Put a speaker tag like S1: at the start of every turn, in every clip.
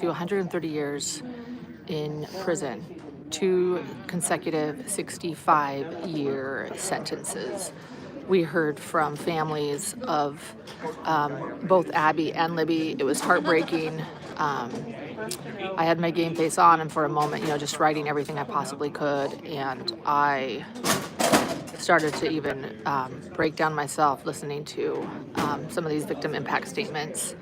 S1: to 130 years in prison, 2 consecutive 65-year sentences. We heard from families of both Abby and Libby. It was heartbreaking. I had my game face on, and for a moment, just writing everything I possibly could, and I started to even break down myself listening to some of these victim impact statements.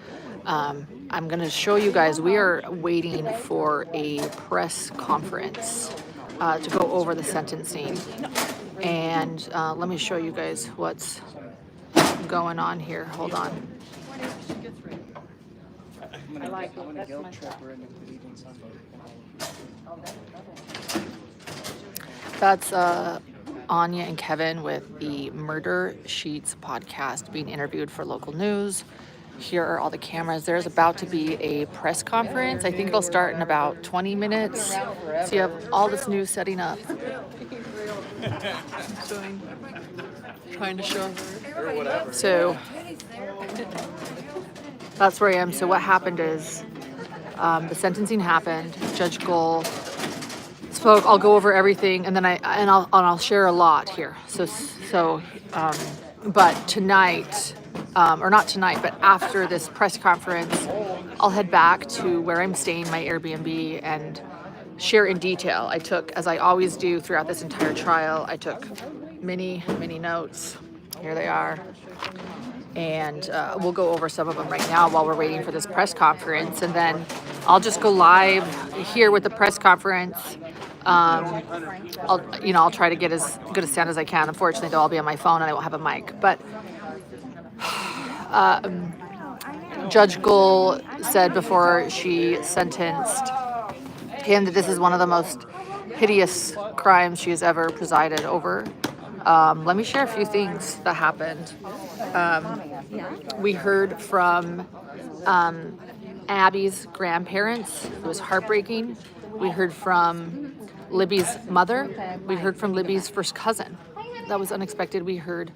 S1: I'm going to show you guys, we are waiting for a press conference to go over the sentencing. And let me show you guys what's going on here. Hold on. That's Anya and Kevin with the Murder Sheets podcast being interviewed for local news. Here are all the cameras. There's about to be a press conference. I think it'll start in about 20 minutes. So you have all this news setting up. Trying to show. So that's where I am. So what happened is the sentencing happened. Judge Gohl spoke. I'll go over everything, and then I'll share a lot here. But tonight. Or not tonight, but after this press conference, I'll head back to where I'm staying, my Airbnb, and share in detail. I took, as I always do throughout this entire trial, I took many notes. Here they are. And we'll go over some of them right now while we're waiting for this press conference. And then I'll just go live here with the press conference. I'll try to get as good a sound as I can. Unfortunately, though, I'll be on my phone and I won't have a mic. But Judge Gohl said before she sentenced him that this is one of the most hideous crimes she has ever presided over. Let me share a few things that happened. We heard from Abby's grandparents. It was heartbreaking. We heard from Libby's mother. We heard from Libby's first cousin. That was unexpected. We heard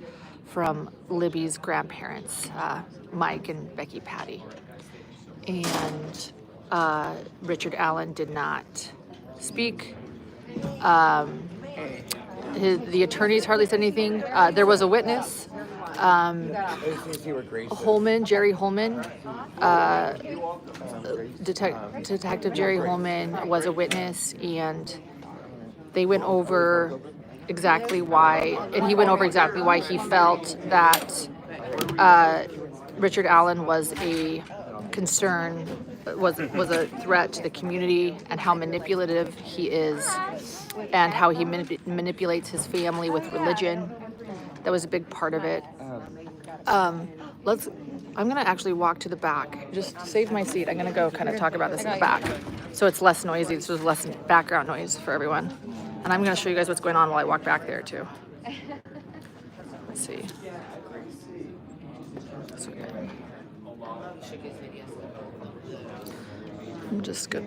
S1: from Libby's grandparents, Mike and Becky Patty. And Richard Allen did not speak. The attorneys hardly said anything. There was a witness, Jerry Holman, Detective Jerry Holman was a witness, and they went over exactly why, and he went over exactly why he felt that Richard Allen was a concern, was a threat to the community, and how manipulative he is, and how he manipulates his family with religion. That was a big part of it. I'm gonna actually walk to the back. Just save my seat. I'm gonna go kind of talk about this in the back, so it's less noisy. So there's less background noise for everyone. And I'm gonna show you guys what's going on while I walk back there too. Let's see. So good. I'm just good.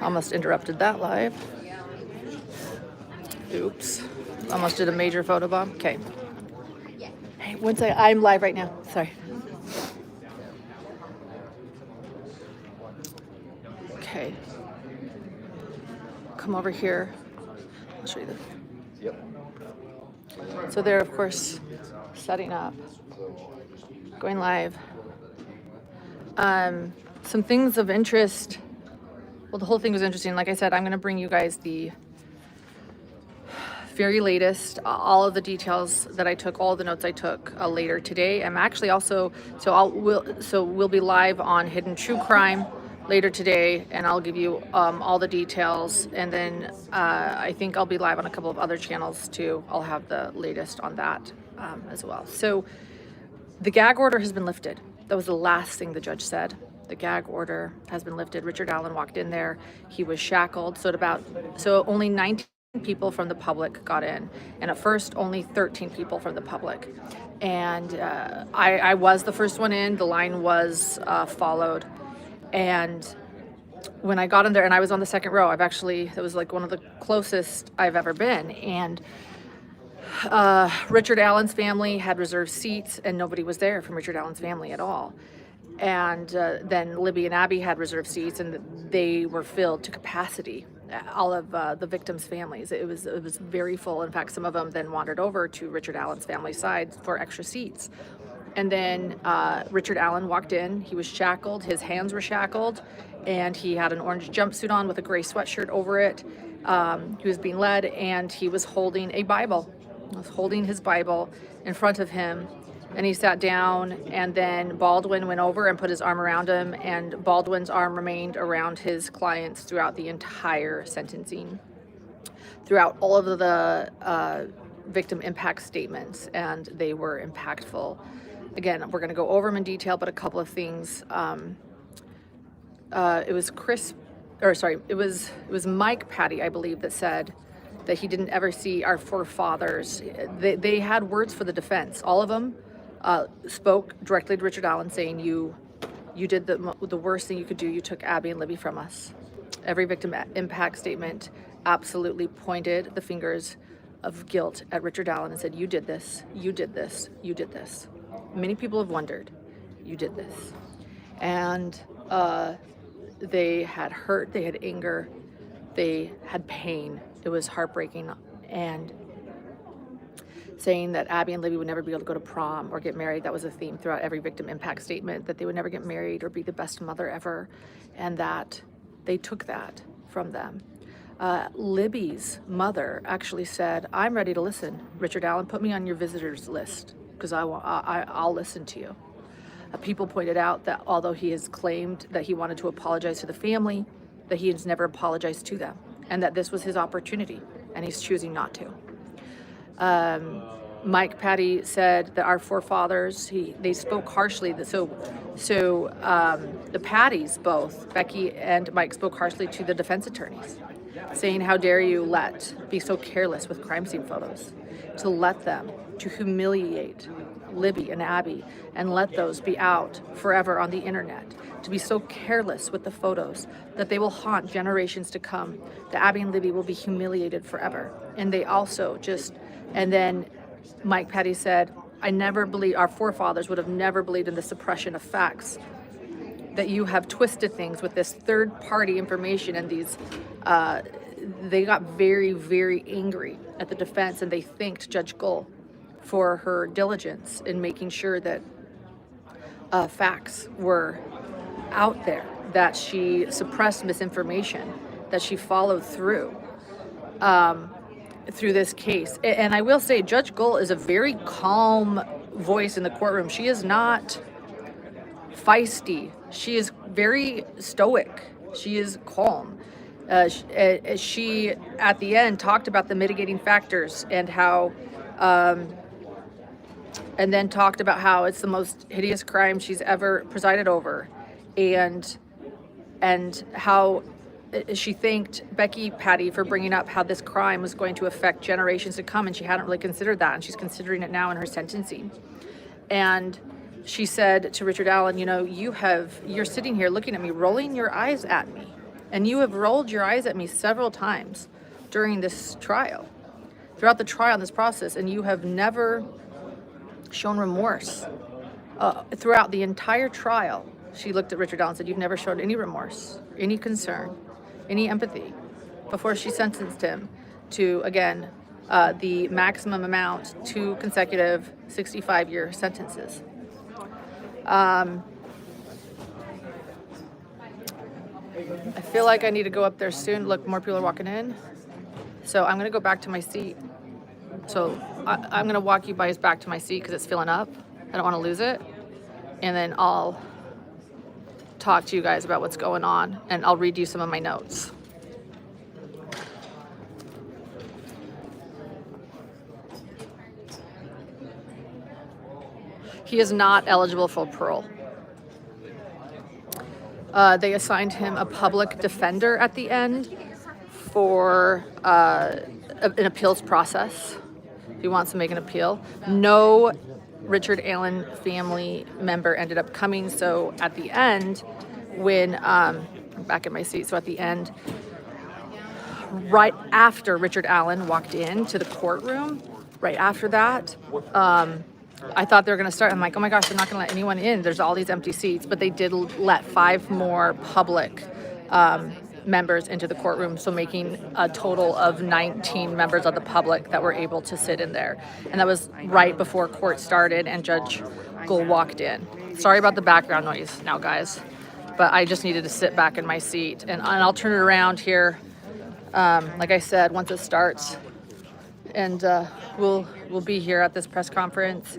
S1: Almost interrupted that live. Oops. Almost did a major photo bomb. Okay. Hey, one second. I'm live right now. Sorry. Okay. Come over here. I'll show you this. Yep. So they're, of course, setting up, going live. Some things of interest. Well, the whole thing was interesting. Like I said, I'm going to bring you guys the very latest, all of the details that I took, all the notes I took later today. I'm actually also, we'll be live on Hidden True Crime later today, and I'll give you all the details. And then I think I'll be live on a couple of other channels too. I'll have the latest on that as well. So the gag order has been lifted. That was the last thing the judge said. The gag order has been lifted. Richard Allen walked in there. He was shackled. So only 19 people from the public got in. And at first, only 13 people from the public. And I was the first one in. The line was followed. And when I got in there, and I was on the second row, it was like one of the closest I've ever been. And Richard Allen's family had reserved seats, and nobody was there from Richard Allen's family at all. And then Libby and Abby had reserved seats, and they were filled to capacity. All of the victims' families. It was very full. In fact, some of them then wandered over to Richard Allen's family side for extra seats. And then Richard Allen walked in. He was shackled. His hands were shackled, and he had an orange jumpsuit on with a gray sweatshirt over it. He was being led, and he was holding a Bible. He was holding his Bible in front of him. And he sat down, and then Baldwin went over and put his arm around him, and Baldwin's arm remained around his clients throughout the entire sentencing, throughout all of the victim impact statements, and they were impactful. Again, we're going to go over them in detail, but a couple of things. It was Mike Patty, I believe, that said that he didn't ever see our forefathers. They had words for the defense. All of them spoke directly to Richard Allen, saying, you did the worst thing you could do. You took Abby and Libby from us. Every victim impact statement absolutely pointed the fingers of guilt at Richard Allen and said, you did this, you did this, you did this. Many people have wondered, you did this. And they had hurt, they had anger, they had pain. It was heartbreaking. And saying that Abby and Libby would never be able to go to prom or get married. That was a theme throughout every victim impact statement, that they would never get married or be the best mother ever, and that they took that from them. Libby's mother actually said, I'm ready to listen. Richard Allen, put me on your visitors list because I'll listen to you. People pointed out that although he has claimed that he wanted to apologize to the family, that he has never apologized to them, and that this was his opportunity, and he's choosing not to. Mike Patty said that our forefathers, they spoke harshly. The Pattys, both Becky and Mike, spoke harshly to the defense attorneys, saying, how dare you be so careless with crime scene photos, to humiliate Libby and Abby and let those be out forever on the internet, to be so careless with the photos that they will haunt generations to come, that Abby and Libby will be humiliated forever. And they also and then Mike Patty said, I never believe, our forefathers would have never believed in the suppression of facts, that you have twisted things with this third-party information. And they got very, very angry at the defense, and they thanked Judge Gull for her diligence in making sure that facts were out there, that she suppressed misinformation, that she followed through this case. And I will say, Judge Gull is a very calm voice in the courtroom. She is not feisty. She is very stoic. She is calm. She, at the end, talked about the mitigating factors and how, and then talked about how it's the most hideous crime she's ever presided over, and how she thanked Becky Patty for bringing up how this crime was going to affect generations to come, and she hadn't really considered that, and she's considering it now in her sentencing. And she said to Richard Allen, you're sitting here looking at me, rolling your eyes at me, and you have rolled your eyes at me several times during this trial, throughout the trial in this process, and you have never shown remorse throughout the entire trial. She looked at Richard Allen and said, you've never shown any remorse, any concern, any empathy, before she sentenced him to, again, the maximum amount, 2 consecutive 65-year sentences. I feel like I need to go up there soon. Look, more people are walking in. So I'm going to go back to my seat. So I'm going to walk you guys back to my seat because it's filling up. I don't want to lose it. And then I'll talk to you guys about what's going on, and I'll read you some of my notes. He is not eligible for parole. They assigned him a public defender at the end for an appeals process. He wants to make an appeal. No Richard Allen family member ended up coming, so at the end, when I'm back in my seat, so at the end, right after Richard Allen walked into the courtroom, right after that, I thought they were going to start. I'm like, oh my gosh, they're not going to let anyone in. There's all these empty seats. But they did let 5 more public members into the courtroom, so making a total of 19 members of the public that were able to sit in there. And that was right before court started and Judge Gould walked in. Sorry about the background noise now, guys, but I just needed to sit back in my seat. And I'll turn it around here, like I said, once it starts. And we'll be here at this press conference.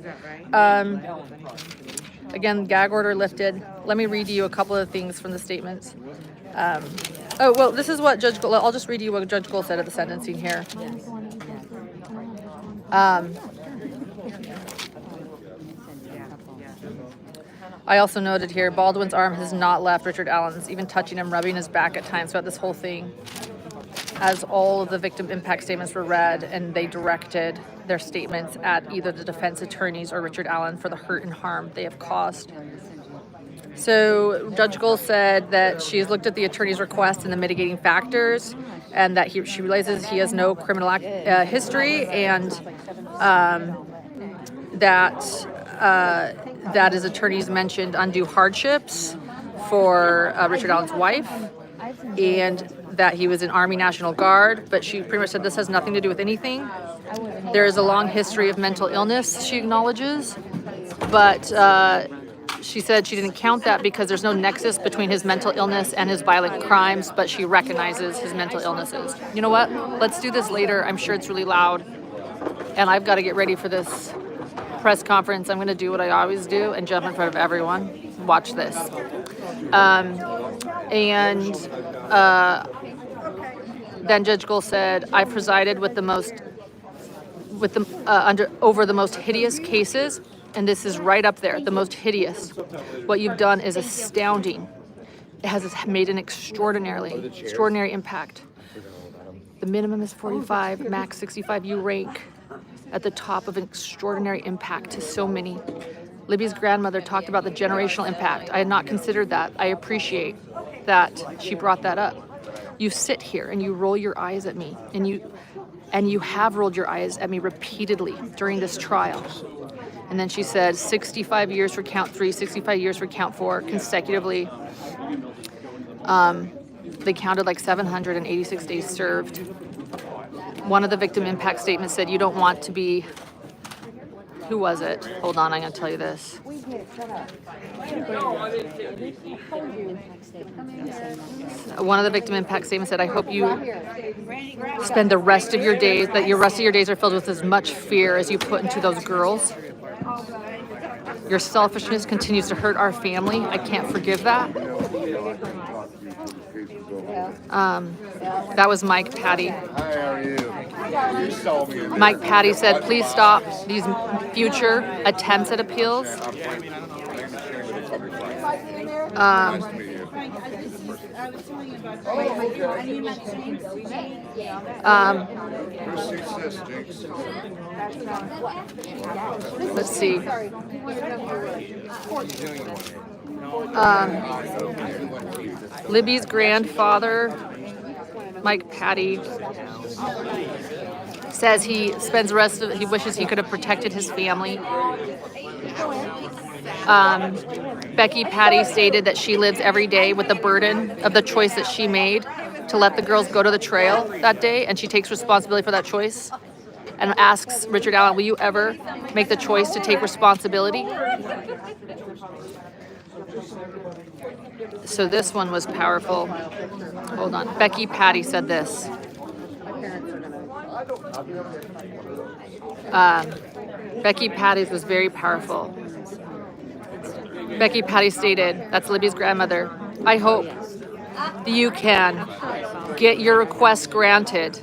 S1: Again, gag order lifted. Let me read you a couple of things from the statements. Oh, well, this is what Judge Gould, I'll just read you what Judge Gould said at the sentencing here. I also noted here, Baldwin's arm has not left Richard Allen's, even touching him, rubbing his back at times throughout this whole thing. As all of the victim impact statements were read, and they directed their statements at either the defense attorneys or Richard Allen for the hurt and harm they have caused. So Judge Gould said that she has looked at the attorney's request and the mitigating factors, and that she realizes he has no criminal history, and that his attorneys mentioned undue hardships for Richard Allen's wife, and that he was in Army National Guard, but she pretty much said this has nothing to do with anything. There is a long history of mental illness, she acknowledges, but she said she didn't count that because there's no nexus between his mental illness and his violent crimes, but she recognizes his mental illnesses. You know what? Let's do this later. I'm sure it's really loud, and I've got to get ready for this press conference. I'm going to do what I always do and jump in front of everyone. Watch this. Then Judge Gould said, I presided over the most hideous cases, and this is right up there, the most hideous. What you've done is astounding. It has made an extraordinary impact. The minimum is 45, max 65. You rank at the top of an extraordinary impact to so many. Libby's grandmother talked about the generational impact. I had not considered that. I appreciate that she brought that up. You sit here and you roll your eyes at me, and you have rolled your eyes at me repeatedly during this trial. And then she said 65 years for count 3, 65 years for count 4 consecutively. They counted like 786 days served. One of the victim impact statements said you don't want to be, who was it? Hold on, I'm going to tell you this. One of the victim impact statements said, I hope you spend the rest of your days, that your rest of your days are filled with as much fear as you put into those girls. Your selfishness continues to hurt our family. I can't forgive that. That was Mike Patty. Mike Patty said, please stop these future attempts at appeals. Let's see. Libby's grandfather, Mike Patty, says he spends the rest of it, he wishes he could have protected his family. Becky Patty stated that she lives every day with the burden of the choice that she made to let the girls go to the trail that day, and she takes responsibility for that choice and asks Richard Allen, will you ever make the choice to take responsibility? So this one was powerful. Hold on. Becky Patty said this. Becky Patty's was very powerful. Becky Patty stated, that's Libby's grandmother, I hope that you can get your request granted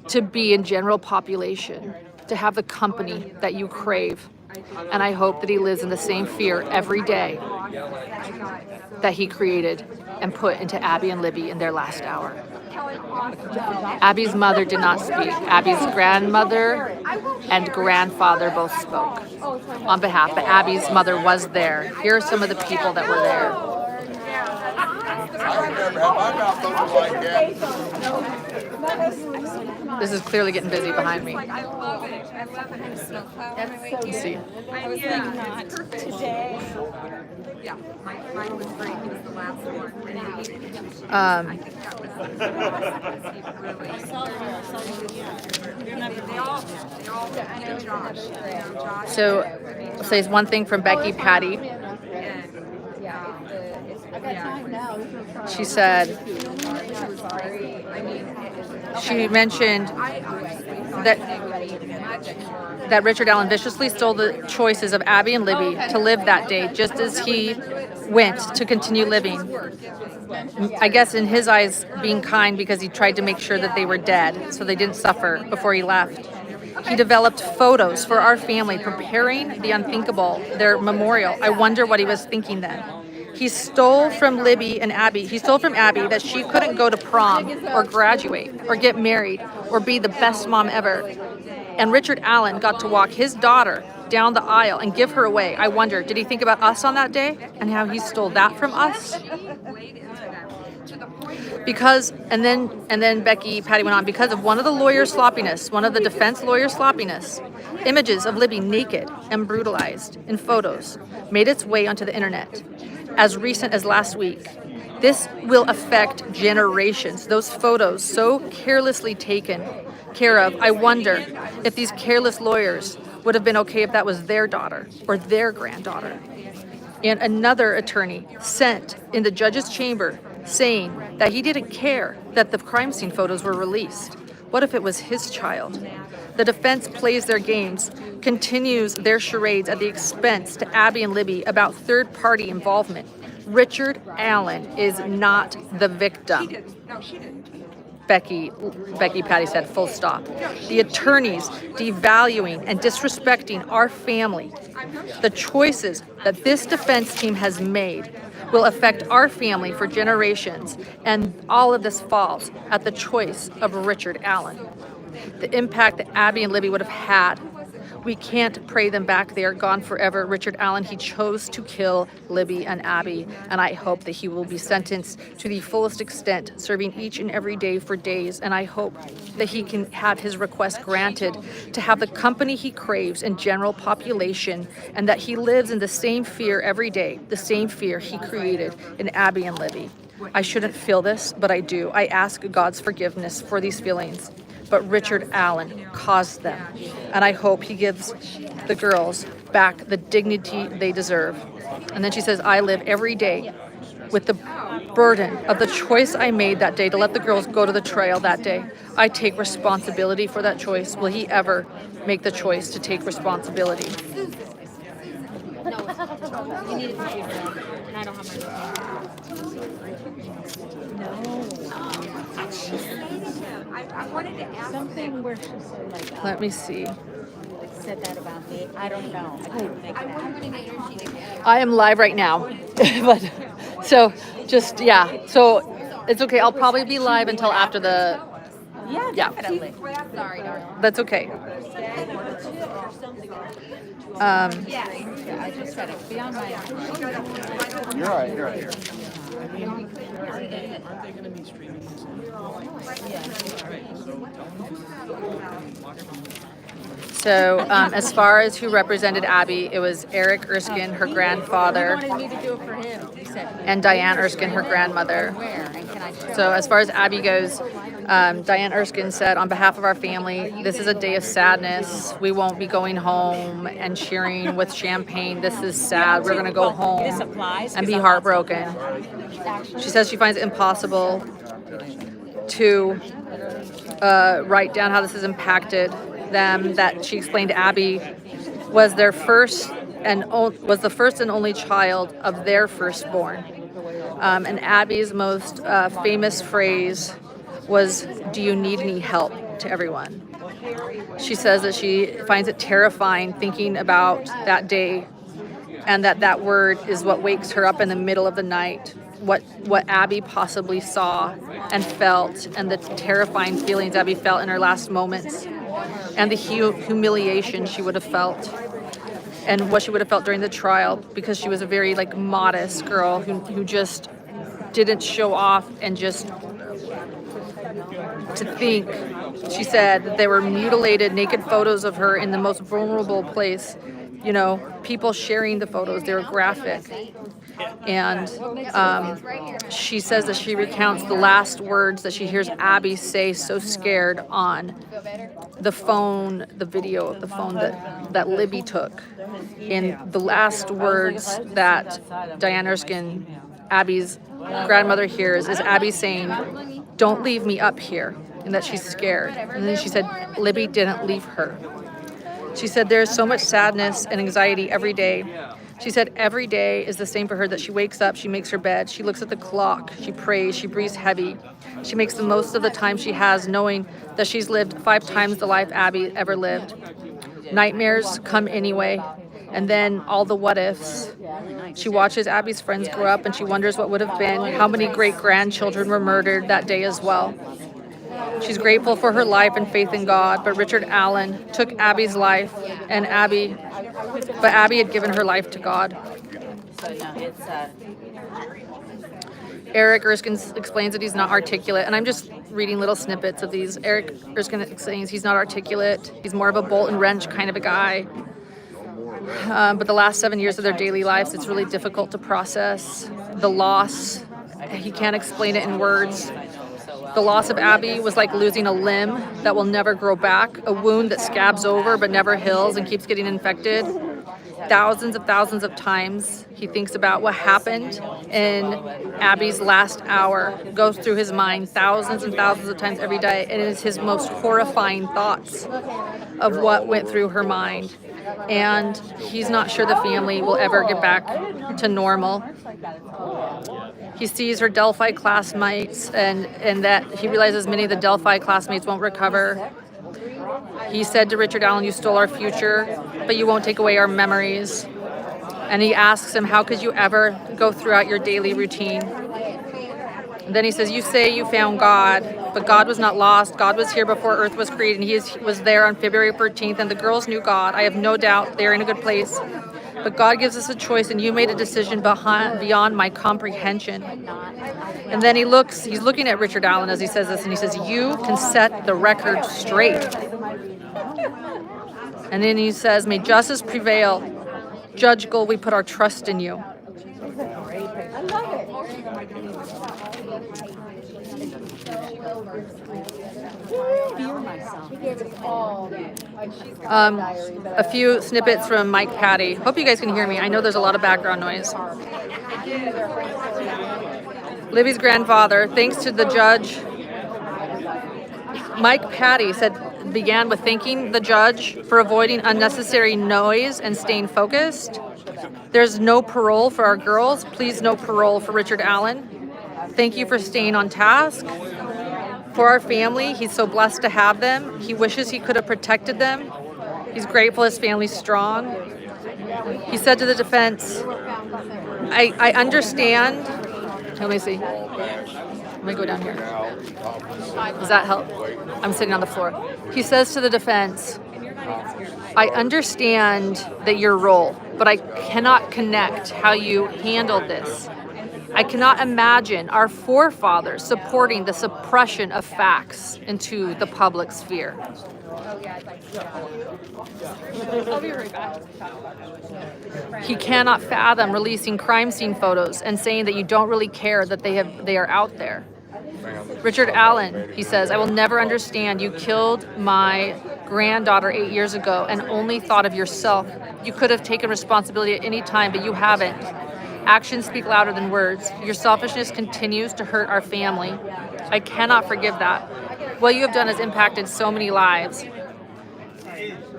S1: to be in general population, to have the company that you crave. And I hope that he lives in the same fear every day that he created and put into Abby and Libby in their last hour. Abby's mother did not speak. Abby's grandmother and grandfather both spoke on behalf, but Abby's mother was there. Here are some of the people that were there. This is clearly getting busy behind me.
S2: I love it. I love it.
S1: Let's see.
S2: I was like, not today. Yeah, mine was great. He was the last one. I think that was they all did Josh.
S1: So, says one thing from Becky Patty. She said, she mentioned that Richard Allen viciously stole the choices of Abby and Libby to live that day, just as he went to continue living. I guess in his eyes, being kind because he tried to make sure that they were dead, so they didn't suffer before he left. He developed photos for our family, preparing the unthinkable, their memorial. I wonder what he was thinking then. He stole from Libby and Abby. He stole from Abby that she couldn't go to prom or graduate or get married or be the best mom ever. And Richard Allen got to walk his daughter down the aisle and give her away. I wonder, did he think about us on that day and how he stole that from us? Because, and then Becky Patty went on, because of one of the lawyer's sloppiness, one of the defense lawyer's sloppiness, images of Libby naked and brutalized in photos made its way onto the internet as recent as last week. This will affect generations. Those photos so carelessly taken care of. I wonder if these careless lawyers would have been okay if that was their daughter or their granddaughter. And another attorney sent in the judge's chamber saying that he didn't care that the crime scene photos were released. What if it was his child? The defense plays their games, continues their charades at the expense to Abby and Libby about third-party involvement. Richard Allen is not the victim. Becky Patty said, full stop. The attorneys devaluing and disrespecting our family. The choices that this defense team has made will affect our family for generations, and all of this falls at the choice of Richard Allen. The impact that Abby and Libby would have had. We can't pray them back. They are gone forever. Richard Allen, he chose to kill Libby and Abby, and I hope that he will be sentenced to the fullest extent, serving each and every day for days, and I hope that he can have his request granted to have the company he craves in general population, and that he lives in the same fear every day, the same fear he created in Abby and Libby. I shouldn't feel this, but I do. I ask God's forgiveness for these feelings. But Richard Allen caused them, and I hope he gives the girls back the dignity they deserve. And then she says, I live every day with the burden of the choice I made that day to let the girls go to the trial that day. I take responsibility for that choice. Will he ever make the choice to take responsibility?
S2: I wanted to ask
S3: something where she said like,
S1: Let me see.
S3: said that about me. I don't know. I didn't think that.
S1: I am live right now. But so just so it's okay. I'll probably be live until after the
S3: Yeah, definitely.
S2: Sorry,
S1: that's okay.
S3: I just said it. Beyond my
S4: You're all right. You're all right.
S1: So as far as who represented Abby, it was Eric Erskine, her grandfather,
S3: He wanted me to do it for him. He said,
S1: and Diane Erskine, her grandmother.
S3: where? And can I
S1: So as far as Abby goes, Diane Erskine said, on behalf of our family, this is a day of sadness. We won't be going home and cheering with champagne. This is sad. We're going to go home and be heartbroken. She says she finds it impossible to write down how this has impacted them. That she explained Abby was the first and only child of their firstborn. And Abby's most famous phrase was, "Do you need any help?" to everyone. She says that she finds it terrifying thinking about that day, and that word is what wakes her up in the middle of the night. What Abby possibly saw and felt, and the terrifying feelings Abby felt in her last moments, and the humiliation she would have felt, and what she would have felt during the trial, because she was a very modest girl who just didn't show off and just to think. She said that there were mutilated, naked photos of her in the most vulnerable place. You know, people sharing the photos, they were graphic. And she says that she recounts the last words that she hears Abby say, so scared, on the phone, the video of the phone that Libby took. And the last words that Diane Erskine, Abby's grandmother, hears is Abby saying, don't leave me up here, and that she's scared. And then she said Libby didn't leave her. She said there's so much sadness and anxiety every day. She said every day is the same for her, that she wakes up, she makes her bed, she looks at the clock, she prays, she breathes heavy. She makes the most of the time she has, knowing that she's lived 5 times the life Abby ever lived. Nightmares come anyway, and then all the what ifs. She watches Abby's friends grow up and she wonders what would have been, how many great-grandchildren were murdered that day as well. She's grateful for her life and faith in God, but Richard Allen took Abby's life, and Abby had given her life to God.
S3: So no, it's
S1: Eric Erskine explains that he's not articulate, and I'm just reading little snippets of these. Eric Erskine explains he's not articulate. He's more of a bolt and wrench kind of a guy. But the last 7 years of their daily lives, it's really difficult to process. The loss, he can't explain it in words. The loss of Abby was like losing a limb that will never grow back, a wound that scabs over but never heals and keeps getting infected. Thousands of times he thinks about what happened in Abby's last hour, goes through his mind thousands and thousands of times every day, and it is his most horrifying thoughts of what went through her mind. And he's not sure the family will ever get back to normal. He sees her Delphi classmates and that he realizes many of the Delphi classmates won't recover. He said to Richard Allen, you stole our future, but you won't take away our memories. And he asks him, how could you ever go throughout your daily routine? And then he says, you say you found God, but God was not lost. God was here before Earth was created, and he was there on February 14th, and the girls knew God. I have no doubt they're in a good place. But God gives us a choice, and you made a decision beyond my comprehension. And then he's looking at Richard Allen as he says this, and he says, you can set the record straight. And then he says, may justice prevail. Judge Gold, we put our trust in you. A few snippets from Mike Patty. Hope you guys can hear me. I know there's a lot of background noise. Libby's grandfather, thanks to the judge. Mike Patty began with thanking the judge for avoiding unnecessary noise and staying focused. There's no parole for our girls. Please, no parole for Richard Allen. Thank you for staying on task. For our family, he's so blessed to have them. He wishes he could have protected them. He's grateful his family's strong. He said to the defense, I understand. Let me see. Let me go down here. Does that help? I'm sitting on the floor. He says to the defense, I understand that your role, but I cannot connect how you handled this. I cannot imagine our forefathers supporting the suppression of facts into the public sphere.
S2: I'll be right back.
S1: He cannot fathom releasing crime scene photos and saying that you don't really care that they are out there. Richard Allen, he says, I will never understand. You killed my granddaughter 8 years ago and only thought of yourself. You could have taken responsibility at any time, but you haven't. Actions speak louder than words. Your selfishness continues to hurt our family. I cannot forgive that. What you have done has impacted so many lives.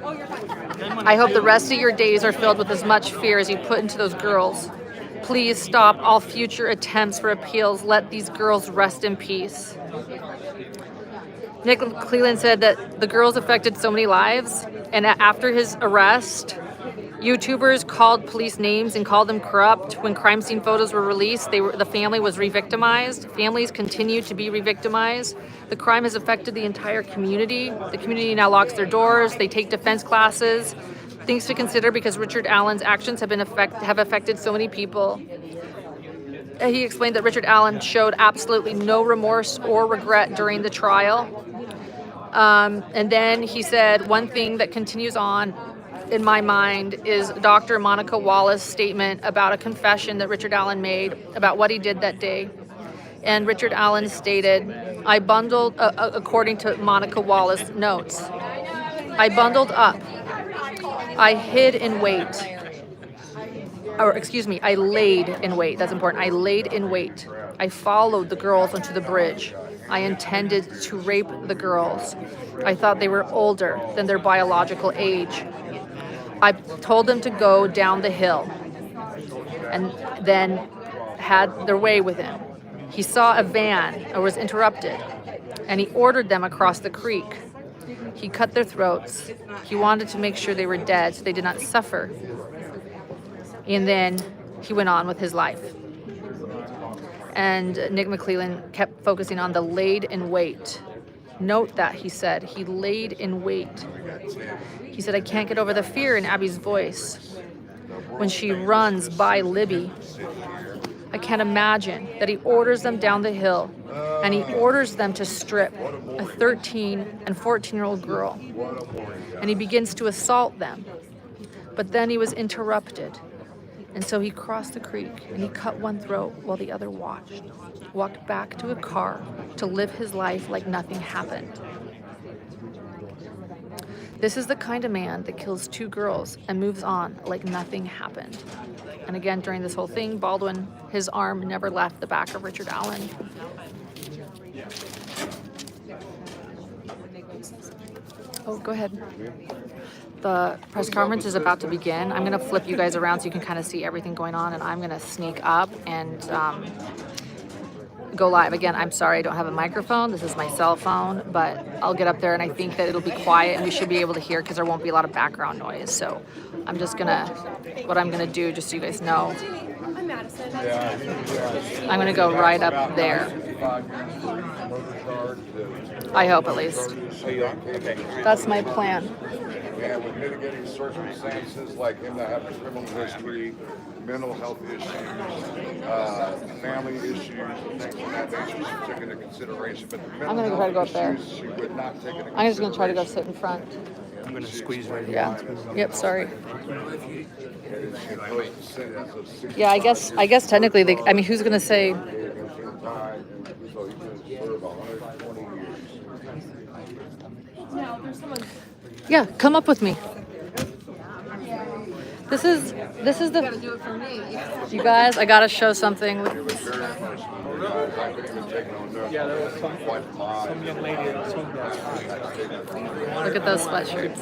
S1: I hope the rest of your days are filled with as much fear as you put into those girls. Please stop all future attempts for appeals. Let these girls rest in peace. Nick Cleland said that the girls affected so many lives, and after his arrest, YouTubers called police names and called them corrupt. When crime scene photos were released, the family was re-victimized. Families continue to be re-victimized. The crime has affected the entire community. The community now locks their doors. They take defense classes. Things to consider because Richard Allen's actions have affected so many people. he explained that Richard Allen showed absolutely no remorse or regret during the trial. And then he said, one thing that continues on in my mind is Dr. Monica Wallace's statement about a confession that Richard Allen made about what he did that day. And Richard Allen stated, I bundled, according to Monica Wallace notes, I bundled up, I hid in wait, or excuse me, I laid in wait, that's important, I laid in wait. I followed the girls onto the bridge. I intended to rape the girls. I thought they were older than their biological age. I told them to go down the hill and then had their way with him. He saw a van or was interrupted, and he ordered them across the creek. He cut their throats. He wanted to make sure they were dead so they did not suffer. And then he went on with his life. And Nick McClellan kept focusing on the laid in wait. Note that, he said, he laid in wait. He said, I can't get over the fear in Abby's voice when she runs by Libby. I can't imagine that he orders them down the hill and he orders them to strip a 13 and 14-year-old girl. And he begins to assault them. But then he was interrupted. And so he crossed the creek and he cut one throat while the other watched. Walked back to a car to live his life like nothing happened. This is the kind of man that kills 2 girls and moves on like nothing happened. And again, during this whole thing, Baldwin, his arm never left the back of Richard Allen. Oh, go ahead. The press conference is about to begin. I'm gonna flip you guys around so you can kind of see everything going on, and I'm gonna sneak up and go live. Again, I'm sorry I don't have a microphone. This is my cell phone, but I'll get up there and I think that it'll be quiet and we should be able to hear because there won't be a lot of background noise. So I'm just gonna, what I'm gonna do, just so you guys know, I'm gonna go right up there. I hope, at least. That's my plan.
S5: And with mitigating circumstances like him not having a criminal history, mental health issues, family issues, and things of that nature she took into consideration. But the mental
S1: I'm gonna try to go up there.
S5: issues she would not take into
S1: I'm just gonna try to go sit in front.
S6: I'm going to squeeze right
S1: Yeah. Yep. Sorry.
S5: consideration.
S1: Yeah. I guess technically, I mean, who's gonna say?
S5: So he can serve 120 years.
S1: Yeah. Come up with me. This is the.
S2: Gotta do it for me.
S1: You guys, I gotta show something.
S5: It was very emotional. I couldn't even take no notes.
S6: Yeah, there was some young lady that told that.
S1: Look at those sweatshirts.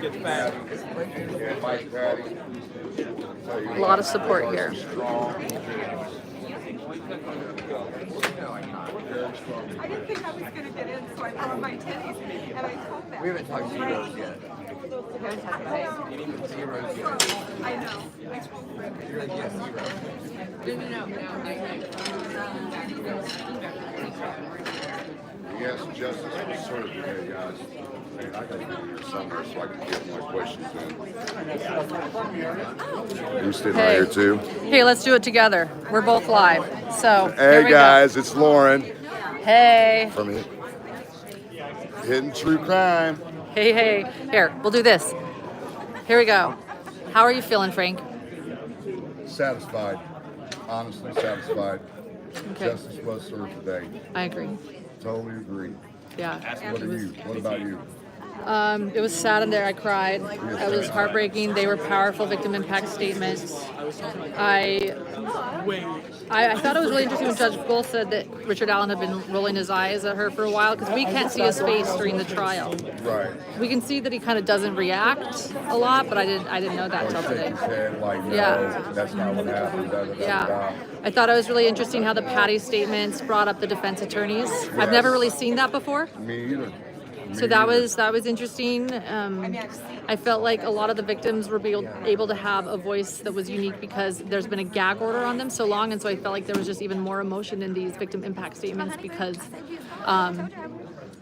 S6: Get fat.
S5: And Mike Patty.
S1: A lot of support here.
S2: I didn't think I was gonna get in, so I put on my tennies and I told them.
S4: We haven't talked zeros yet.
S2: I know. I told them.
S5: Yes, justice was served today, guys. Man, I gotta get in here somewhere so I can get my questions in. You sitting right here too?
S1: Hey, let's do it together. We're both live. So. here
S5: Hey
S1: we go.
S5: guys, it's Lauren
S1: Hey.
S5: from Hidden True Crime.
S1: Hey. Here, we'll do this. Here we go. How are you feeling, Frank?
S5: Satisfied. Honestly satisfied.
S1: Okay.
S5: Justice was served today.
S1: I agree.
S5: Totally agree.
S1: Yeah.
S5: What are you? What about you?
S1: It was sad in there. I cried. It was heartbreaking. They were powerful victim impact statements. I thought it was really interesting when Judge Bull said that Richard Allen had been rolling his eyes at her for a while because we can't see his face during the trial.
S5: Right.
S1: We can see that he kind of doesn't react a lot, but I didn't know that until
S5: Shake
S1: today.
S5: his head like, no,
S1: Yeah.
S5: that's not what happened. Da, da, da,
S1: Yeah,
S5: da.
S1: I thought it was really interesting how the Patty statements brought up the defense attorneys. I've never really seen that before.
S5: Me either.
S1: So that was interesting. I felt like a lot of the victims were able to have a voice that was unique because there's been a gag order on them so long, and so I felt like there was just even more emotion in these victim impact statements because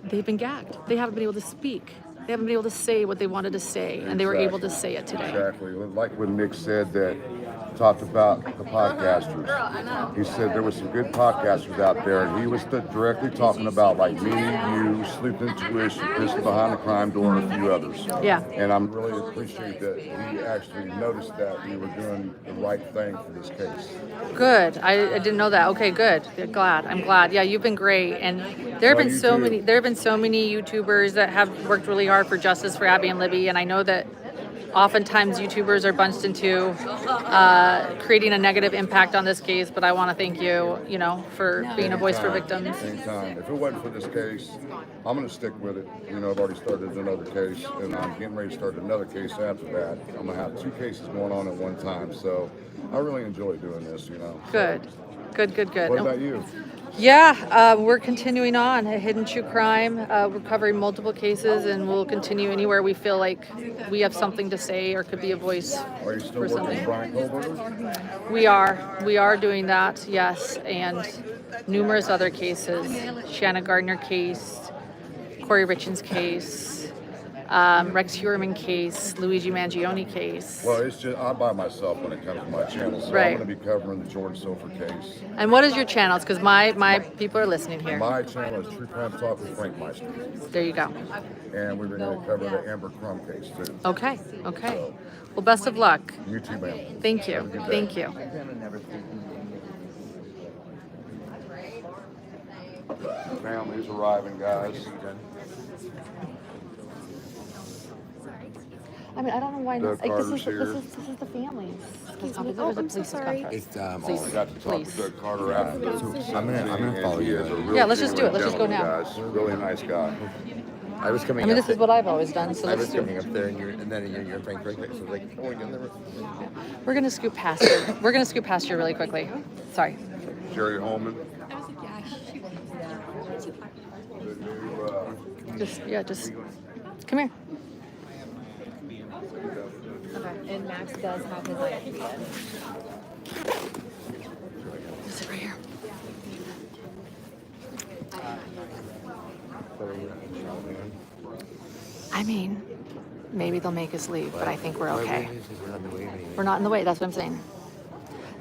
S1: they've been gagged. They haven't been able to speak. They haven't been able to say what they wanted to say, and they were able to say it today.
S5: Exactly. Like when Nick said that talked about the podcasters. He said there were some good podcasters out there, and he was directly talking about like me, you, Sleep Intuition, Kristen Behind the Crime Door, and a few others.
S1: Yeah.
S5: And I'm really appreciate that he actually noticed that we were doing the right thing for this case.
S1: Good. I didn't know that. Okay, good. Glad. I'm glad. Yeah, you've been great. And there have
S5: Well,
S1: been
S5: you
S1: so
S5: too.
S1: many. There have been so many YouTubers that have worked really hard for justice for Abby and Libby. And I know that oftentimes YouTubers are bunched into creating a negative impact on this case. But I want to thank you, for being a voice for victims.
S5: Anytime. If it wasn't for this case, I'm going to stick with it. I've already started another case, and I'm getting ready to start another case after that. I'm going to have 2 cases going on at one time. So I really enjoy doing this,
S1: Good. Good.
S5: What about you?
S1: Yeah, we're continuing on a hidden true crime. We're covering multiple cases, and we'll continue anywhere we feel like we have something to say or could be a voice
S5: Are you still
S1: for
S5: working
S1: something.
S5: with Brian Colberger?
S1: We are doing that, yes, and numerous other cases. Shanna Gardner case, Corey Richens case, Rex Heuerman case, Luigi Mangione case.
S5: Well, it's just I'm by myself when it comes to my channel, so
S1: Right.
S5: I'm going to be covering the George Silver case.
S1: And what is your channels? Because my people are listening here.
S5: My channel is True Crime Talk with Frank Meister,
S1: There you go.
S5: and we're going to cover the Amber Crumb case too.
S1: Okay. Well, best of luck.
S5: You too, man.
S1: Thank you.
S5: Have a good day.
S1: Thank you.
S5: Family's arriving, guys.
S1: I mean, I don't know why.
S5: Doug Carter's here.
S1: This is the family.
S2: Oh, I'm so sorry.
S7: It's
S5: I
S1: Please.
S5: got to talk
S1: Please.
S5: to Doug Carter afterwards.
S7: I'm gonna follow
S5: He
S7: you.
S5: is a real
S1: Yeah, let's just do it.
S5: genuine
S1: Let's just go
S5: gentleman,
S1: now.
S5: Guys. Really nice guy.
S7: I was coming.
S1: I mean,
S7: up
S1: this is what I've always done. So
S7: I
S1: let's
S7: was
S1: do
S7: coming up there, and then you're in Frankfurt. So I was like, oh, you're never.
S1: We're gonna scoop past you. We're gonna scoop past you really quickly. Sorry.
S5: Jerry Holman.
S1: Just come here.
S3: Okay, and Max does have his ID.
S1: Just sit right here. I mean, maybe they'll make us leave, but I think we're okay.
S7: We're on the way.
S1: We're not in the way. That's what I'm saying.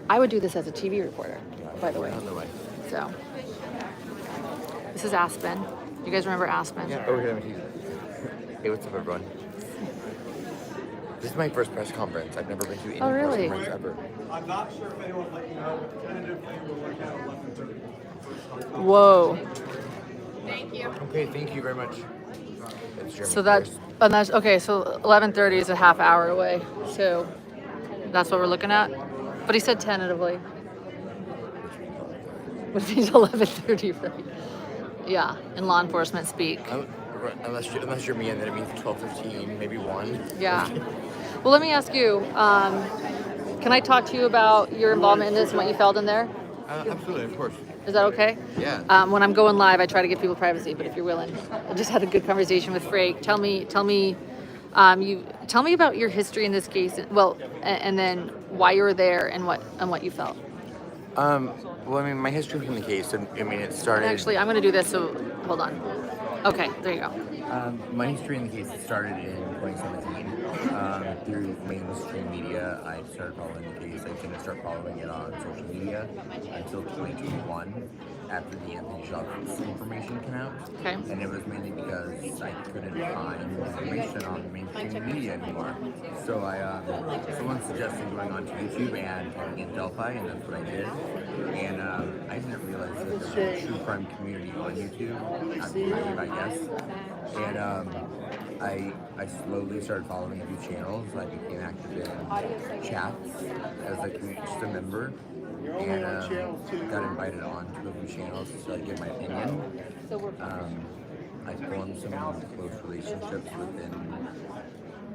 S1: I would do this as a TV reporter, by the way.
S7: On the way.
S1: So, this is Aspen. You guys remember Aspen?
S7: Yeah. Oh, here, let me see. Hey, what's up, everyone? This is my first press conference. I've never been to any
S1: Oh, really?
S7: press conference ever.
S6: I'm not sure if anyone let you know, but tentatively we're looking at 11:30.
S1: Whoa.
S7: Okay, thank you very much. It's Jeremy
S1: So that,
S7: first.
S1: and that's okay. So 11:30 is a half hour away. So that's what we're looking at. But he said tentatively, which means 11:30, right? Yeah, in law enforcement speak.
S7: Unless you're me, and then it means 12:15, maybe 1.
S1: Yeah. Well, let me ask you. Can I talk to you about your involvement in this and what you felt in there?
S7: Absolutely, of course.
S1: Is that okay?
S7: Yeah.
S1: When I'm going live, I try to give people privacy, but if you're willing, I just had a good conversation with Frank. Tell me about your history in this case. Well, and then why you were there and what you felt.
S7: Well, I mean, my history from the case, I mean, it started...
S1: Actually, I'm going to do this. So hold on. Okay, there you go.
S7: My history in the case started in 2017 through mainstream media. I started following the case. I didn't start following it on social media until 2021 after the Anthony Shop's information came out.
S1: Okay.
S7: And it was mainly because I couldn't find information on mainstream media anymore. So someone suggested going onto YouTube and typing in Delphi, and that's what I did. And I didn't realize that there was a true crime community on YouTube. I believe, I guess. And I slowly started following a few channels. I became active in chats as a community, just a member, and got invited on to a few channels to give my opinion. I formed some close relationships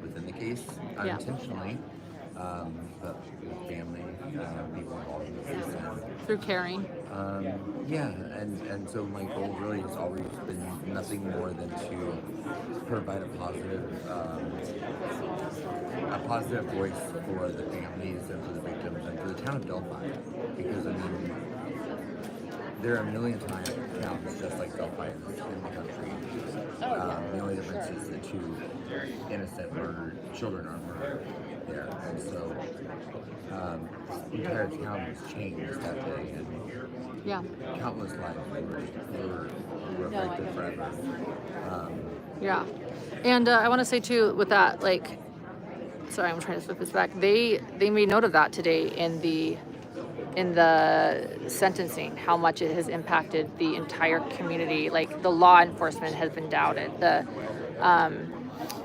S7: within the case, unintentionally, but with family, people involved in the case.
S1: Through caring.
S7: Yeah, and so my goal really has always been nothing more than to provide a positive voice for the families and for the victims and for the town of Delphi, because I mean, there are a million towns just like Delphi in the country. The only difference is the 2 innocent murdered children are murdered. there, and so the entire town was changed that day, and
S1: Yeah.
S7: countless lives were affected forever.
S1: Yeah. And I want to say too, with that, like, sorry, I'm trying to flip this back. They made note of that today in the sentencing, how much it has impacted the entire community. Like, the law enforcement has been doubted.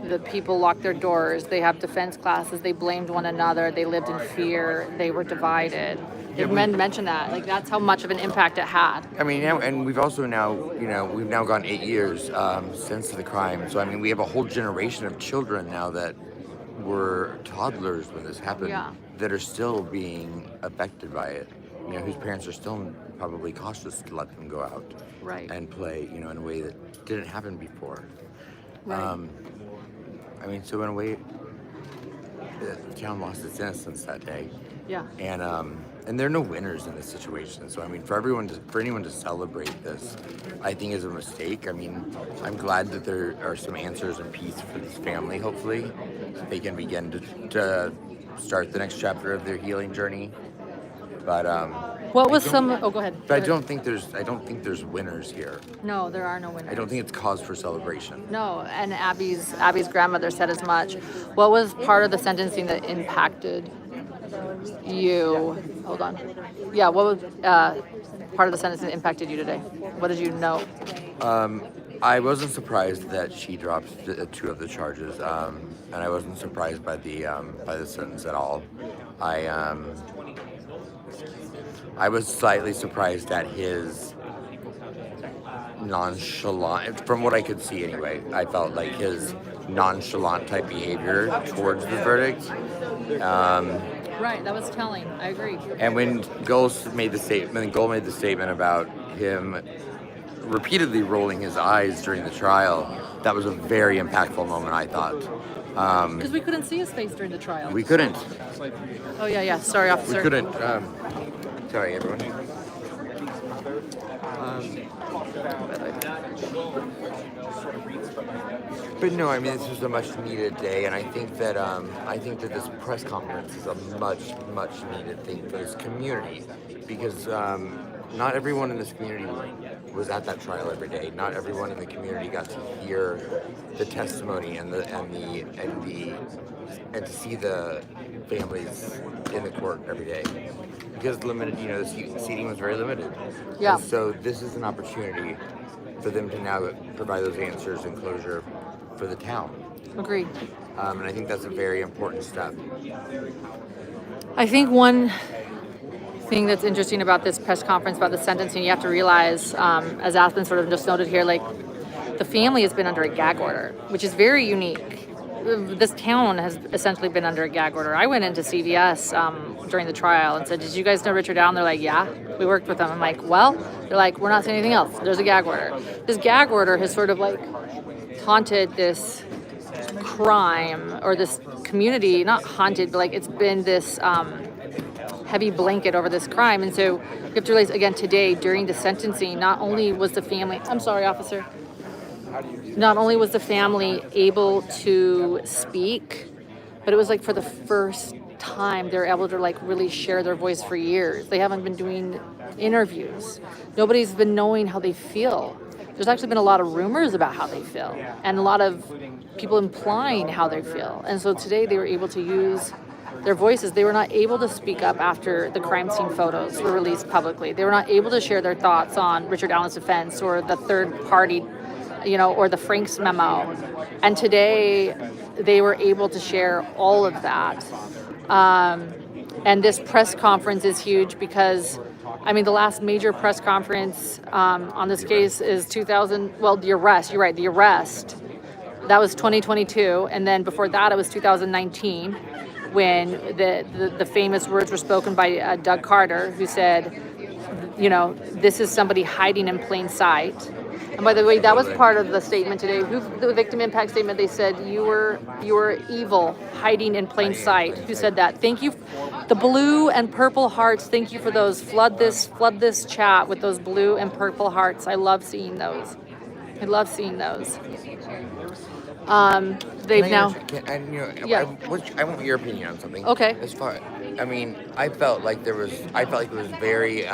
S1: The people locked their doors. They have defense classes. They blamed one another. They lived in fear. They were divided. Men mentioned that. Like, that's how much of an impact it had.
S8: I mean, and we've also now, we've now gone 8 years since the crime. So, I mean, we have a whole generation of children now that were toddlers when this happened,
S1: Yeah.
S8: that are still being affected by it. Whose parents are still probably cautious to let them go out
S1: Right.
S8: and play, in a way that didn't happen before.
S1: Right.
S8: I mean, so in a way, the town lost its innocence that day.
S1: Yeah.
S8: And there are no winners in this situation. So I mean, for anyone to celebrate this, I think is a mistake. I mean, I'm glad that there are some answers and peace for this family. Hopefully, so they can begin to start the next chapter of their healing journey. But
S1: What was some? Oh, go ahead.
S8: But I don't think there's winners here.
S1: No, there are no winners.
S8: I don't think it's cause for celebration.
S1: No, and Abby's grandmother said as much. What was part of the sentencing that impacted you? Hold on. Yeah, what was part of the sentencing that impacted you today? What did you know?
S8: I wasn't surprised that she dropped 2 of the charges, and I wasn't surprised by the sentence at all. I was slightly surprised at his nonchalant, from what I could see anyway. I felt like his nonchalant type behavior towards the verdict.
S1: Right, that was telling. I agree.
S8: And when Gull made the statement about him repeatedly rolling his eyes during the trial, that was a very impactful moment, I thought.
S1: Because we couldn't see his face during the trial.
S8: We couldn't.
S1: Oh yeah. Sorry, officer.
S8: We couldn't. Sorry, everyone. But no, I mean, this was a much needed day, and I think that this press conference is a much needed thing for this community, because not everyone in this community was at that trial every day. Not everyone in the community got to hear the testimony and to see the families in the court every day, because limited, the seating was very limited.
S1: Yeah.
S8: And so this is an opportunity for them to now provide those answers and closure for the town.
S1: Agreed.
S8: And I think that's a very important step.
S1: I think one thing that's interesting about this press conference, about the sentencing, you have to realize, as Aspen sort of just noted here, like, the family has been under a gag order, which is very unique. This town has essentially been under a gag order. I went into CVS during the trial and said, "Did you guys know Richard Allen?" They're like, "Yeah, we worked with him." I'm like, "Well," they're like, "We're not saying anything else. There's a gag order." This gag order has sort of like haunted this crime, or this community, not haunted, but like it's been this heavy blanket over this crime. And so you have to realize, again, today during the sentencing, not only was the family, I'm sorry, officer, not only was the family able to speak, but it was like for the first time they're able to like really share their voice for years. They haven't been doing interviews. Nobody's been knowing how they feel. There's actually been a lot of rumors about how they feel, and a lot of people implying how they feel. And so today they were able to use their voices. They were not able to speak up after the crime scene photos were released publicly. They were not able to share their thoughts on Richard Allen's defense, or the third party, or the Frank's memo. And today they were able to share all of that. And this press conference is huge because, the last major press conference on this case is the arrest. You're right, the arrest. That was 2022. And then before that, it was 2019, when the famous words were spoken by Doug Carter, who said, this is somebody hiding in plain sight. And by the way, that was part of the statement today. The victim impact statement, they said, you were evil, hiding in plain sight. Who said that? Thank you. The blue and purple hearts, thank you for those. Flood this chat with those blue and purple hearts. I love seeing those. They've
S8: Can I
S1: now.
S8: answer- and, you know,
S1: Yeah.
S8: I want your opinion on something.
S1: Okay.
S8: As far, I mean, I felt like it was very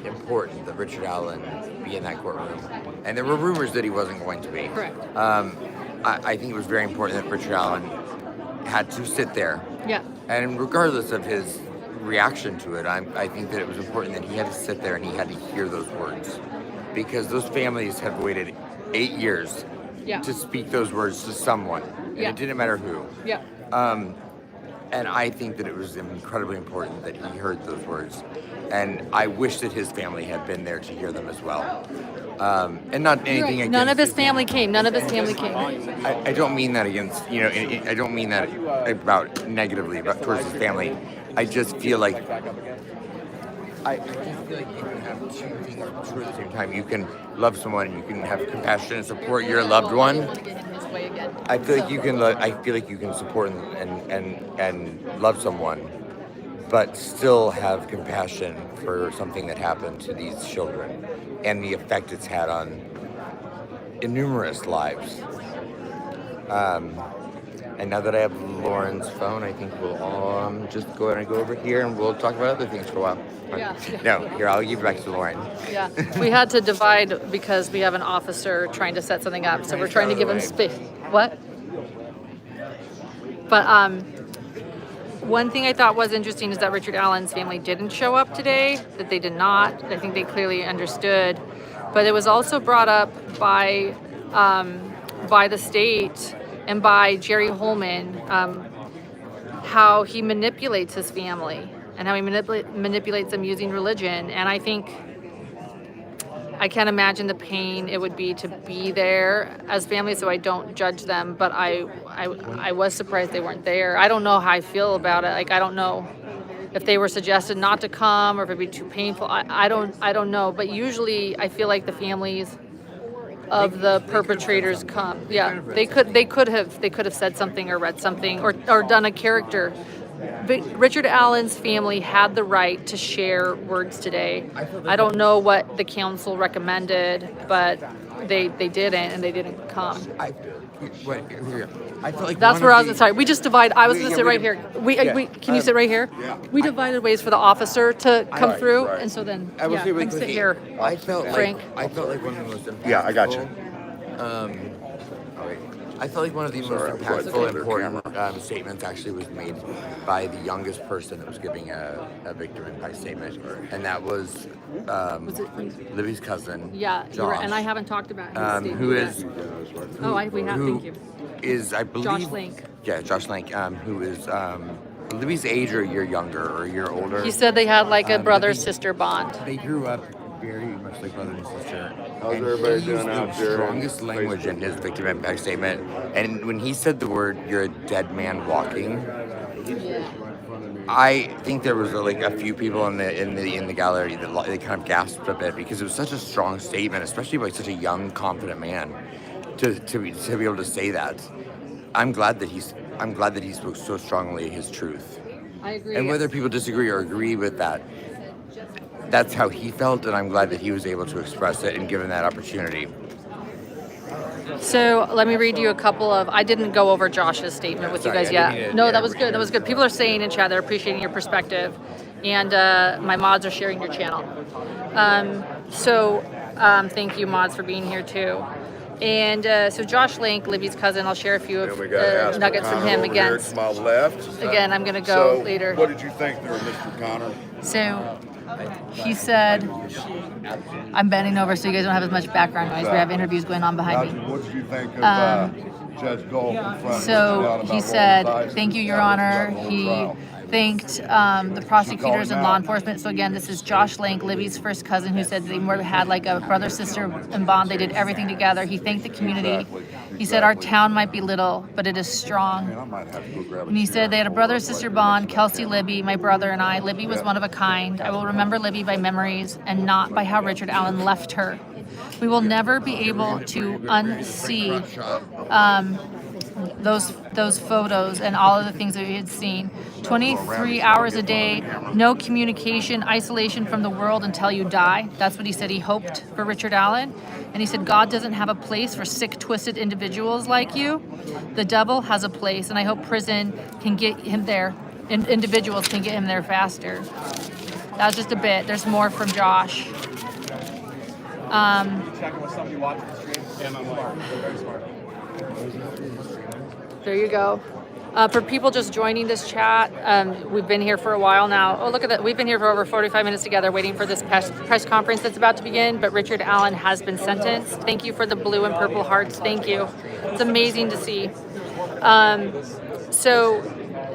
S8: important that Richard Allen be in that courtroom, and there were rumors that he wasn't going to be.
S1: Correct.
S8: I think it was very important that Richard Allen had to sit there,
S1: Yeah.
S8: and regardless of his reaction to it, I think that it was important that he had to sit there and he had to hear those words, because those families have waited 8 years
S1: Yeah.
S8: to speak those words to someone, and
S1: Yeah.
S8: it didn't matter who.
S1: Yeah.
S8: And I think that it was incredibly important that he heard those words, and I wish that his family had been there to hear them as well. And not anything against.
S1: None of his family came. None of his family came.
S8: I don't mean that against, you know, I don't mean that about negatively about towards his family. I just feel like I just feel like you can have two things true at the same time. You can love someone and you can have compassion and support your loved one. I feel like you can support and love someone, but still have compassion for something that happened to these children and the effect it's had on numerous lives. And now that I have Lauren's phone, I think we'll all just go ahead and go over here and we'll talk about other things for a while.
S1: Yeah.
S8: No, here, I'll give it back to Lauren.
S1: Yeah, we had to divide because we have an officer trying to set something up, so we're trying to give him space. What? But one thing I thought was interesting is that Richard Allen's family didn't show up today, that they did not. I think they clearly understood. But it was also brought up by the state and by Jerry Holman, how he manipulates his family and how he manipulates them using religion. And I think I can't imagine the pain it would be to be there as family, so I don't judge them, but I was surprised they weren't there. I don't know how I feel about it. Like, I don't know if they were suggested not to come or if it'd be too painful. I don't know, but usually I feel like the families of the perpetrators come. Yeah, they could have said something or read something or done a character. But Richard Allen's family had the right to share words today. I don't know what the council recommended, but they didn't, and they didn't come.
S8: I feel like
S1: That's where I was. Sorry, we just divide. I was going to sit right here. Can you sit right here?
S5: Yeah.
S1: We divided ways for the officer to come
S5: Right,
S1: through,
S5: right.
S1: and so then
S8: I will say really
S1: come sit
S8: quickly,
S1: here.
S8: I felt
S1: Frank.
S8: like one of the most impactful.
S4: Yeah, I got you.
S8: I felt like one of the
S5: Sorry,
S8: most
S5: I'm quite
S8: impactful
S5: full
S8: and
S5: of their
S8: important statements actually was made by the youngest person that was giving a victim impact statement, and that was Libby's cousin.
S1: Yeah, you were,
S8: Josh,
S1: and I haven't talked about his statement
S8: who
S1: yet.
S8: is
S1: We have.
S8: who
S1: Thank you.
S8: is, I believe,
S1: Josh Link.
S8: Yeah, Josh Link, who is Libby's age or a year younger or a year older.
S1: He said they had like a
S8: but
S1: brother-sister bond.
S8: They grew up very much like brother and sister.
S5: How's
S8: and
S5: everybody
S8: he
S5: doing
S8: used
S5: out
S8: the
S5: there?
S8: strongest language in his victim impact statement. And when he said the word, "You're a dead man walking," I think there was a few people in the gallery that they kind of gasped a bit because it was such a strong statement, especially by such a young, confident man, to be able to say that. I'm glad that he spoke so strongly his truth.
S1: I agree.
S8: And whether people disagree or agree with that, that's how he felt, and I'm glad that he was able to express it and given that opportunity.
S1: So let me read you a couple of. I didn't go over Josh's statement with
S8: Sorry,
S1: you guys
S8: I
S1: yet.
S8: didn't mean to-
S1: No,
S8: yeah,
S1: that was good. That was good. People are saying in chat they're appreciating your perspective, and my mods are sharing your channel. Thank you, mods, for being here too. And so Josh Link, Libby's cousin, I'll share a few
S5: Then
S1: of
S5: we got
S1: the
S5: Asper
S1: nuggets from
S5: Connor
S1: him
S5: over here
S1: against.
S5: to my left.
S1: Again, I'm gonna go
S5: So,
S1: later.
S5: What did you think there, Mr. Connor?
S1: So he said, I'm bending over so you guys don't have as much background noise. We have interviews going on behind me.
S5: What did you think of Judge Gold in front
S1: So he said, thank you, Your Honor. He thanked the prosecutors and law enforcement. So again, this is Josh Link, Libby's first cousin, who said they had like a brother-sister in bond. They did everything together. He thanked the community. He said, our town might be little, but it is strong.
S5: I might have to go grab a
S1: And he
S5: chair.
S1: said they had a brother-sister bond, Kelsey, Libby, my brother and I. Libby was one of a kind. I will remember Libby by memories and not by how Richard Allen left her. We will never be able to unsee those photos and all of the things that we had seen. 23 hours a day, no communication, isolation from the world until you die. That's what he said he hoped for Richard Allen. And he said, God doesn't have a place for sick, twisted individuals like you. The devil has a place, and I hope prison can get him there. Individuals can get him there faster. That was just a bit. There's more from Josh.
S6: Checking with somebody watching the stream. Yeah, my wife. Very smart.
S1: There you go. For people just joining this chat, we've been here for a while now. Oh, look at that. We've been here for over 45 minutes together waiting for this press conference that's about to begin, but Richard Allen has been sentenced. Thank you for the blue and purple hearts. Thank you. It's amazing to see.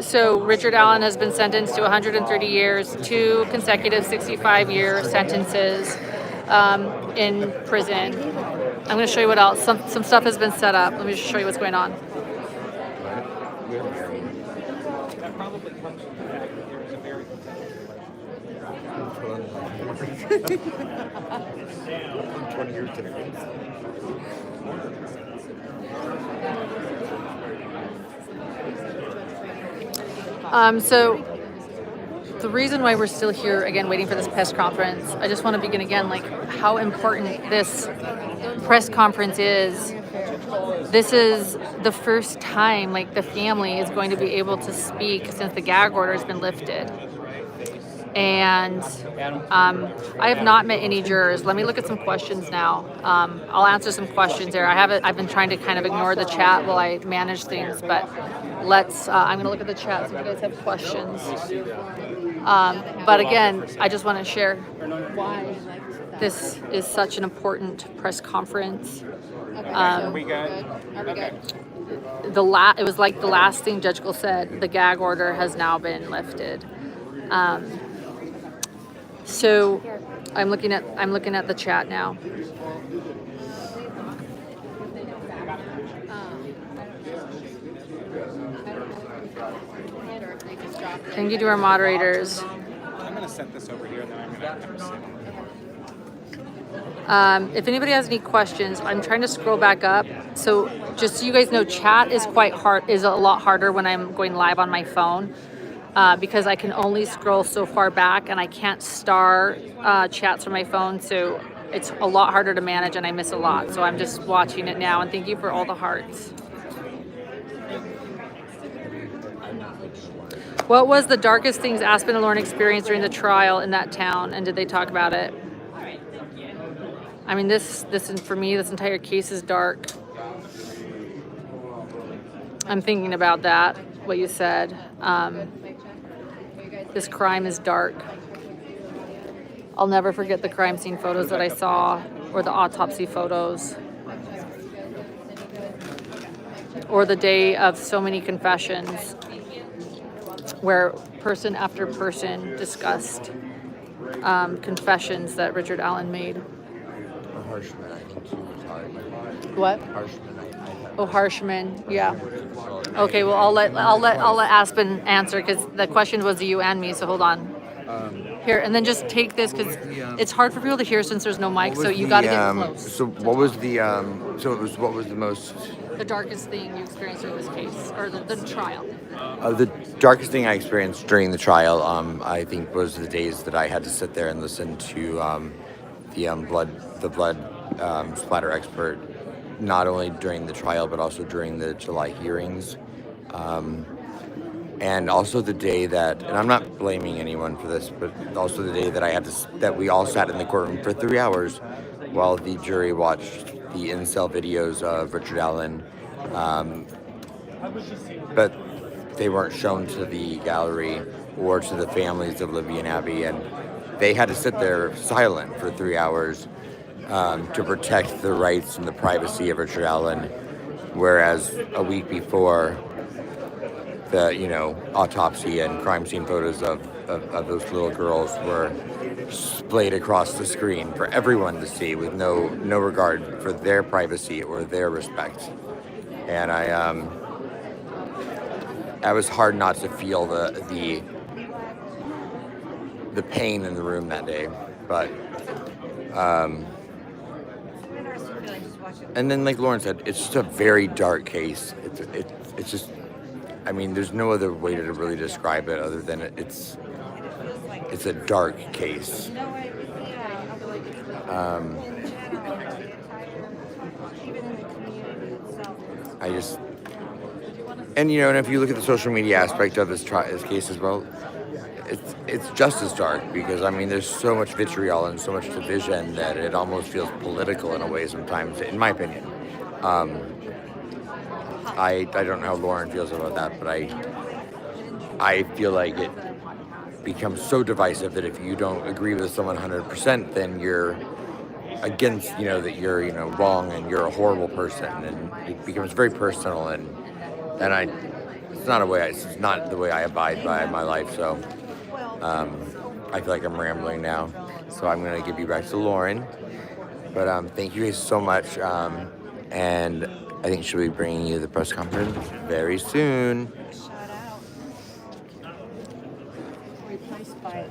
S1: So Richard Allen has been sentenced to 130 years, 2 consecutive 65-year sentences in prison. I'm going to show you what else. Some stuff has been set up. Let me just show you what's going on.
S6: That probably comes from the fact that there is a very
S8: 20 years difference.
S1: So the reason why we're still here again waiting for this press conference, I just want to begin again like how important this press conference is. This is the first time like the family is going to be able to speak since the gag order has been lifted. And I have not met any jurors. Let me look at some questions now. I'll answer some questions there. I've been trying to kind of ignore the chat while I manage things, but I'm going to look at the chat so if you guys have questions. But again, I just want to share why this is such an important press conference.
S6: Are we good? Okay.
S1: It was like the last thing Judge Gill said. The gag order has now been lifted. So I'm looking at the chat now. Thank you to our moderators.
S6: I'm going to set this over here, and then I'm going to have to sit.
S1: If anybody has any questions, I'm trying to scroll back up. So just so you guys know, chat is a lot harder when I'm going live on my phone. Because I can only scroll so far back and I can't star chats from my phone, so it's a lot harder to manage and I miss a lot. So I'm just watching it now, and thank you for all the hearts. What was the darkest things Aspen and Lauren experienced during the trial in that town, and did they talk about it? I mean, this for me, this entire case is dark. I'm thinking about that, what you said. This crime is dark. I'll never forget the crime scene photos that I saw, or the autopsy photos, or the day of so many confessions where person after person discussed confessions that Richard Allen made.
S8: Harshman, I think he was hard.
S1: What?
S8: Harshman,
S1: Oh, Harshman, yeah. Okay, well, I'll let Aspen answer because the question was you and me. So hold on. Here, and then just take this because it's hard for people to hear since there's no mic. So you got to get close.
S8: So what was the what was the most?
S1: The darkest thing you experienced during this case, or the trial?
S8: The darkest thing I experienced during the trial, I think, was the days that I had to sit there and listen to the blood splatter expert, not only during the trial but also during the July hearings, and also the day that, and I'm not blaming anyone for this, but also the day that we all sat in the courtroom for 3 hours while the jury watched the incel videos of Richard Allen, but they weren't shown to the gallery or to the families of Libby and Abby, and they had to sit there silent for 3 hours to protect the rights and the privacy of Richard Allen, whereas a week before, the autopsy and crime scene photos of those little girls were splayed across the screen for everyone to see with no regard for their privacy or their respect. And I was hard not to feel the pain in the room that day, but and then, like Lauren said, it's just a very dark case. it's just, I mean, there's no other way to really describe it other than it's a dark case. I just, and you know, and if you look at the social media aspect of this case as well, it's just as dark because I mean, there's so much vitriol and so much division that it almost feels political in a way sometimes, in my opinion. I don't know how Lauren feels about that, but I feel like it becomes so divisive that if you don't agree with someone 100%, then you're against, you know, that you're, you know, wrong and you're a horrible person, and it becomes very personal, and it's not the way I abide by my life. So I feel like I'm rambling now, so I'm gonna give you back to Lauren. But thank you guys so much, and I think she'll be bringing you the press conference very soon.
S3: Replaced by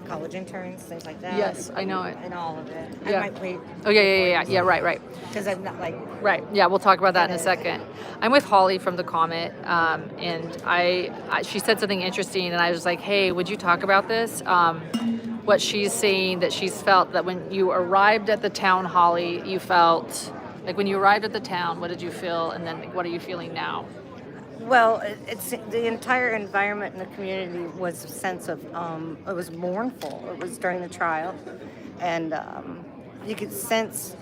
S3: college interns, things like that.
S1: Yes, I know it.
S3: And all of it.
S1: Yeah.
S3: I might wait.
S1: Oh, yeah, right.
S3: Because I'm not like.
S1: Right. Yeah, we'll talk about that in a second. I'm with Holly from the Comet, and she said something interesting, and I was like, hey, would you talk about this? What she's saying, that she's felt that when you arrived at the town, Holly, you felt, like when you arrived at the town, what did you feel, and then what are you feeling now?
S3: Well, it's the entire environment in the community was a sense of, it was mournful. It was during the trial, and you could sense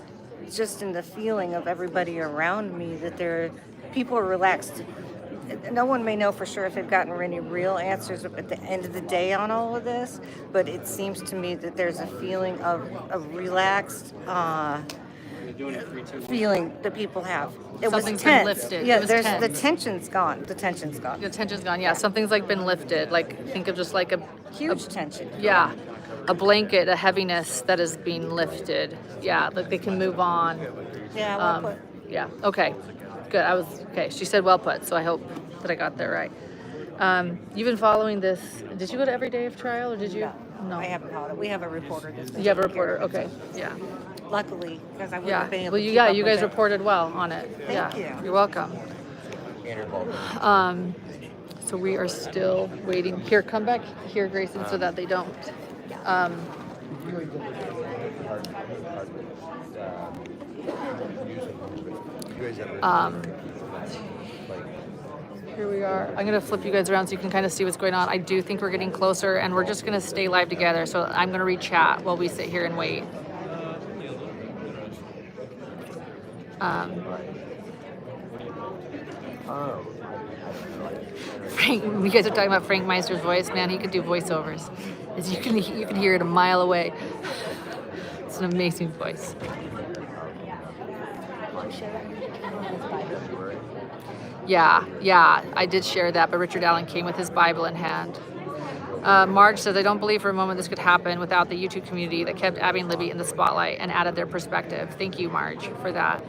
S3: just in the feeling of everybody around me that people are relaxed. No one may know for sure if they've gotten any real answers at the end of the day on all of this, but it seems to me that there's a feeling of a relaxed feeling that people have. It was
S1: Something's
S3: tense.
S1: been lifted.
S3: Yeah,
S1: It was tense.
S3: the tension's gone. The tension's gone.
S1: The tension's gone. Yeah, something's like been lifted. Like think of just like a
S3: Huge tension.
S1: yeah, a blanket, a heaviness that is being lifted. Yeah, like they can move on.
S3: Yeah, well put.
S1: Yeah. Okay. Good. Okay. She said well put. So I hope that I got that right. You've been following this. Did you go to every day of trial, or did you?
S3: No, I haven't called it. We have a reporter.
S1: You have a reporter. Okay. Yeah.
S3: Luckily, because I wouldn't
S1: Yeah.
S3: have been able
S1: Well,
S3: to
S1: you
S3: keep up
S1: you
S3: with
S1: guys
S3: it.
S1: reported well on it.
S3: Thank
S1: Yeah.
S3: you.
S1: You're welcome. So we are still waiting. Here, come back here, Grayson, so that they don't. Here we are. I'm gonna flip you guys around so you can kind of see what's going on. I do think we're getting closer, and we're just gonna stay live together. So I'm gonna read chat while we sit here and wait. Frank, you guys are talking about Frank Meister's voice. Man, he could do voiceovers. As you can hear it a mile away. It's an amazing voice. Yeah, I did share that, but Richard Allen came with his Bible in hand. Marge says, I don't believe for a moment this could happen without the YouTube community that kept Abby and Libby in the spotlight and added their perspective. Thank you, Marge, for that.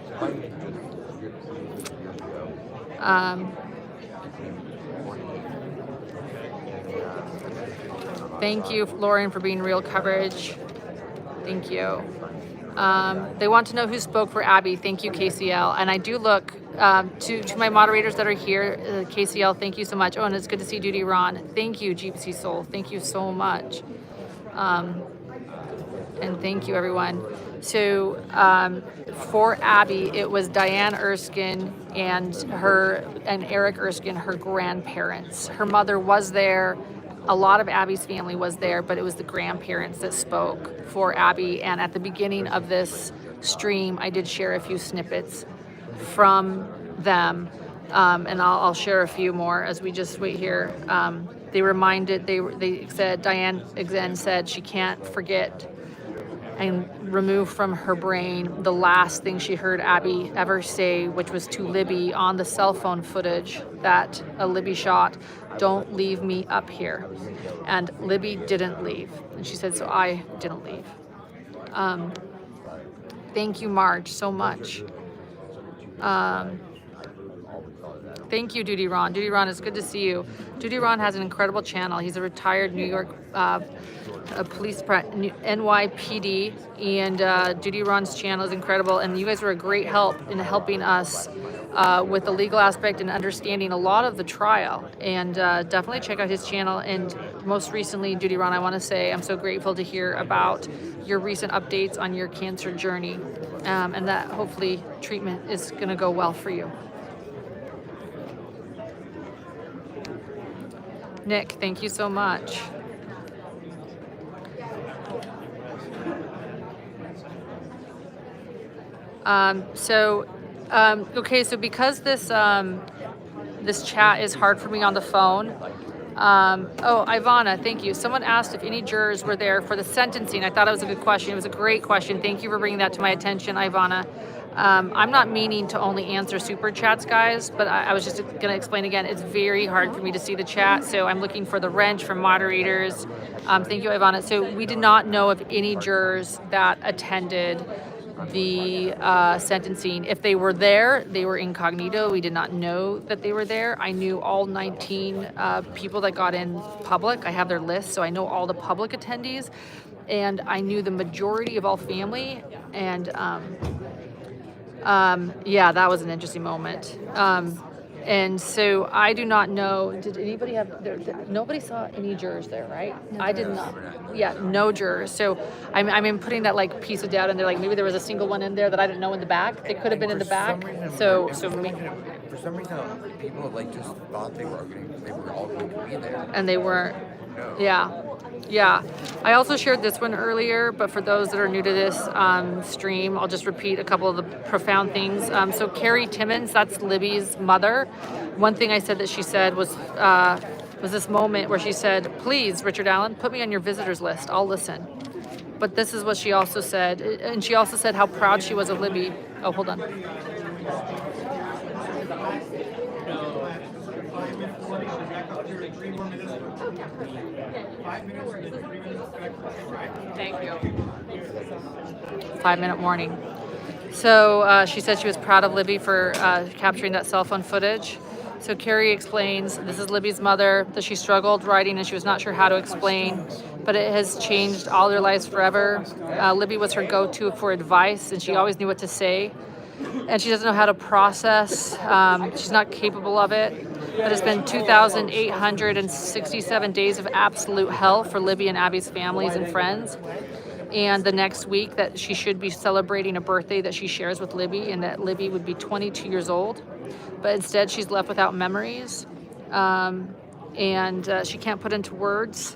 S1: Thank you, Lauren, for being real coverage. Thank you. They want to know who spoke for Abby. Thank you, KCL. And I do look to my moderators that are here. KCL, thank you so much. Oh, and it's good to see Duty Ron. Thank you, GPC Soul. Thank you so much. And thank you, everyone. So for Abby, it was Diane Erskine and Eric Erskine, her grandparents. Her mother was there. A lot of Abby's family was there, but it was the grandparents that spoke for Abby. And at the beginning of this stream, I did share a few snippets from them, and I'll share a few more as we just wait here. They said, Diane again said she can't forget and remove from her brain the last thing she heard Abby ever say, which was to Libby on the cell phone footage that Libby shot, don't leave me up here. And Libby didn't leave. And she said, so I didn't leave. Thank you, Marge, so much. Thank you, Duty Ron. Duty Ron, it's good to see you. Duty Ron has an incredible channel. He's a retired New York NYPD, and Duty Ron's channel is incredible. And you guys were a great help in helping us with the legal aspect and understanding a lot of the trial. And definitely check out his channel. And most recently, Duty Ron, I want to say I'm so grateful to hear about your recent updates on your cancer journey, and that hopefully treatment is going to go well for you. Nick, thank you so much. Okay, so because this this chat is hard for me on the phone. Oh, Ivana, thank you. Someone asked if any jurors were there for the sentencing. I thought it was a good question. It was a great question. Thank you for bringing that to my attention, Ivana. I'm not meaning to only answer super chats, guys, but I was just going to explain again. It's very hard for me to see the chat, so I'm looking for the wrench from moderators. Thank you, Ivana. So we did not know of any jurors that attended the sentencing. If they were there, they were incognito. We did not know that they were there. I knew all 19 people that got in public. I have their list, so I know all the public attendees, and I knew the majority of all family. And yeah, that was an interesting moment. And so I do not know, did anybody have, nobody saw any jurors there, right? I did not. Yeah, no jurors. So I'm putting that like piece of doubt in there, like maybe there was a single one in there that I didn't know in the back. They could have been in the back. So
S8: for some reason, people like just thought they were all going to be there.
S1: And they weren't.
S8: No.
S1: Yeah. Yeah, I also shared this one earlier, but for those that are new to this stream, I'll just repeat a couple of the profound things. So Carrie Timmons, that's Libby's mother. One thing I said that she said was this moment where she said, "Please, Richard Allen, put me on your visitors list. I'll listen." But this is what she also said, and she also said how proud she was of Libby. Oh, hold on. Thank you. 5-minute warning. So she said she was proud of Libby for capturing that cell phone footage. So Carrie explains, this is Libby's mother, that she struggled writing and she was not sure how to explain, but it has changed all their lives forever. Libby was her go-to for advice, and she always knew what to say. And she doesn't know how to process. She's not capable of it. But it's been 2,867 days of absolute hell for Libby and Abby's families and friends. And the next week that she should be celebrating a birthday that she shares with Libby, and that Libby would be 22 years old. But instead she's left without memories. And she can't put into words.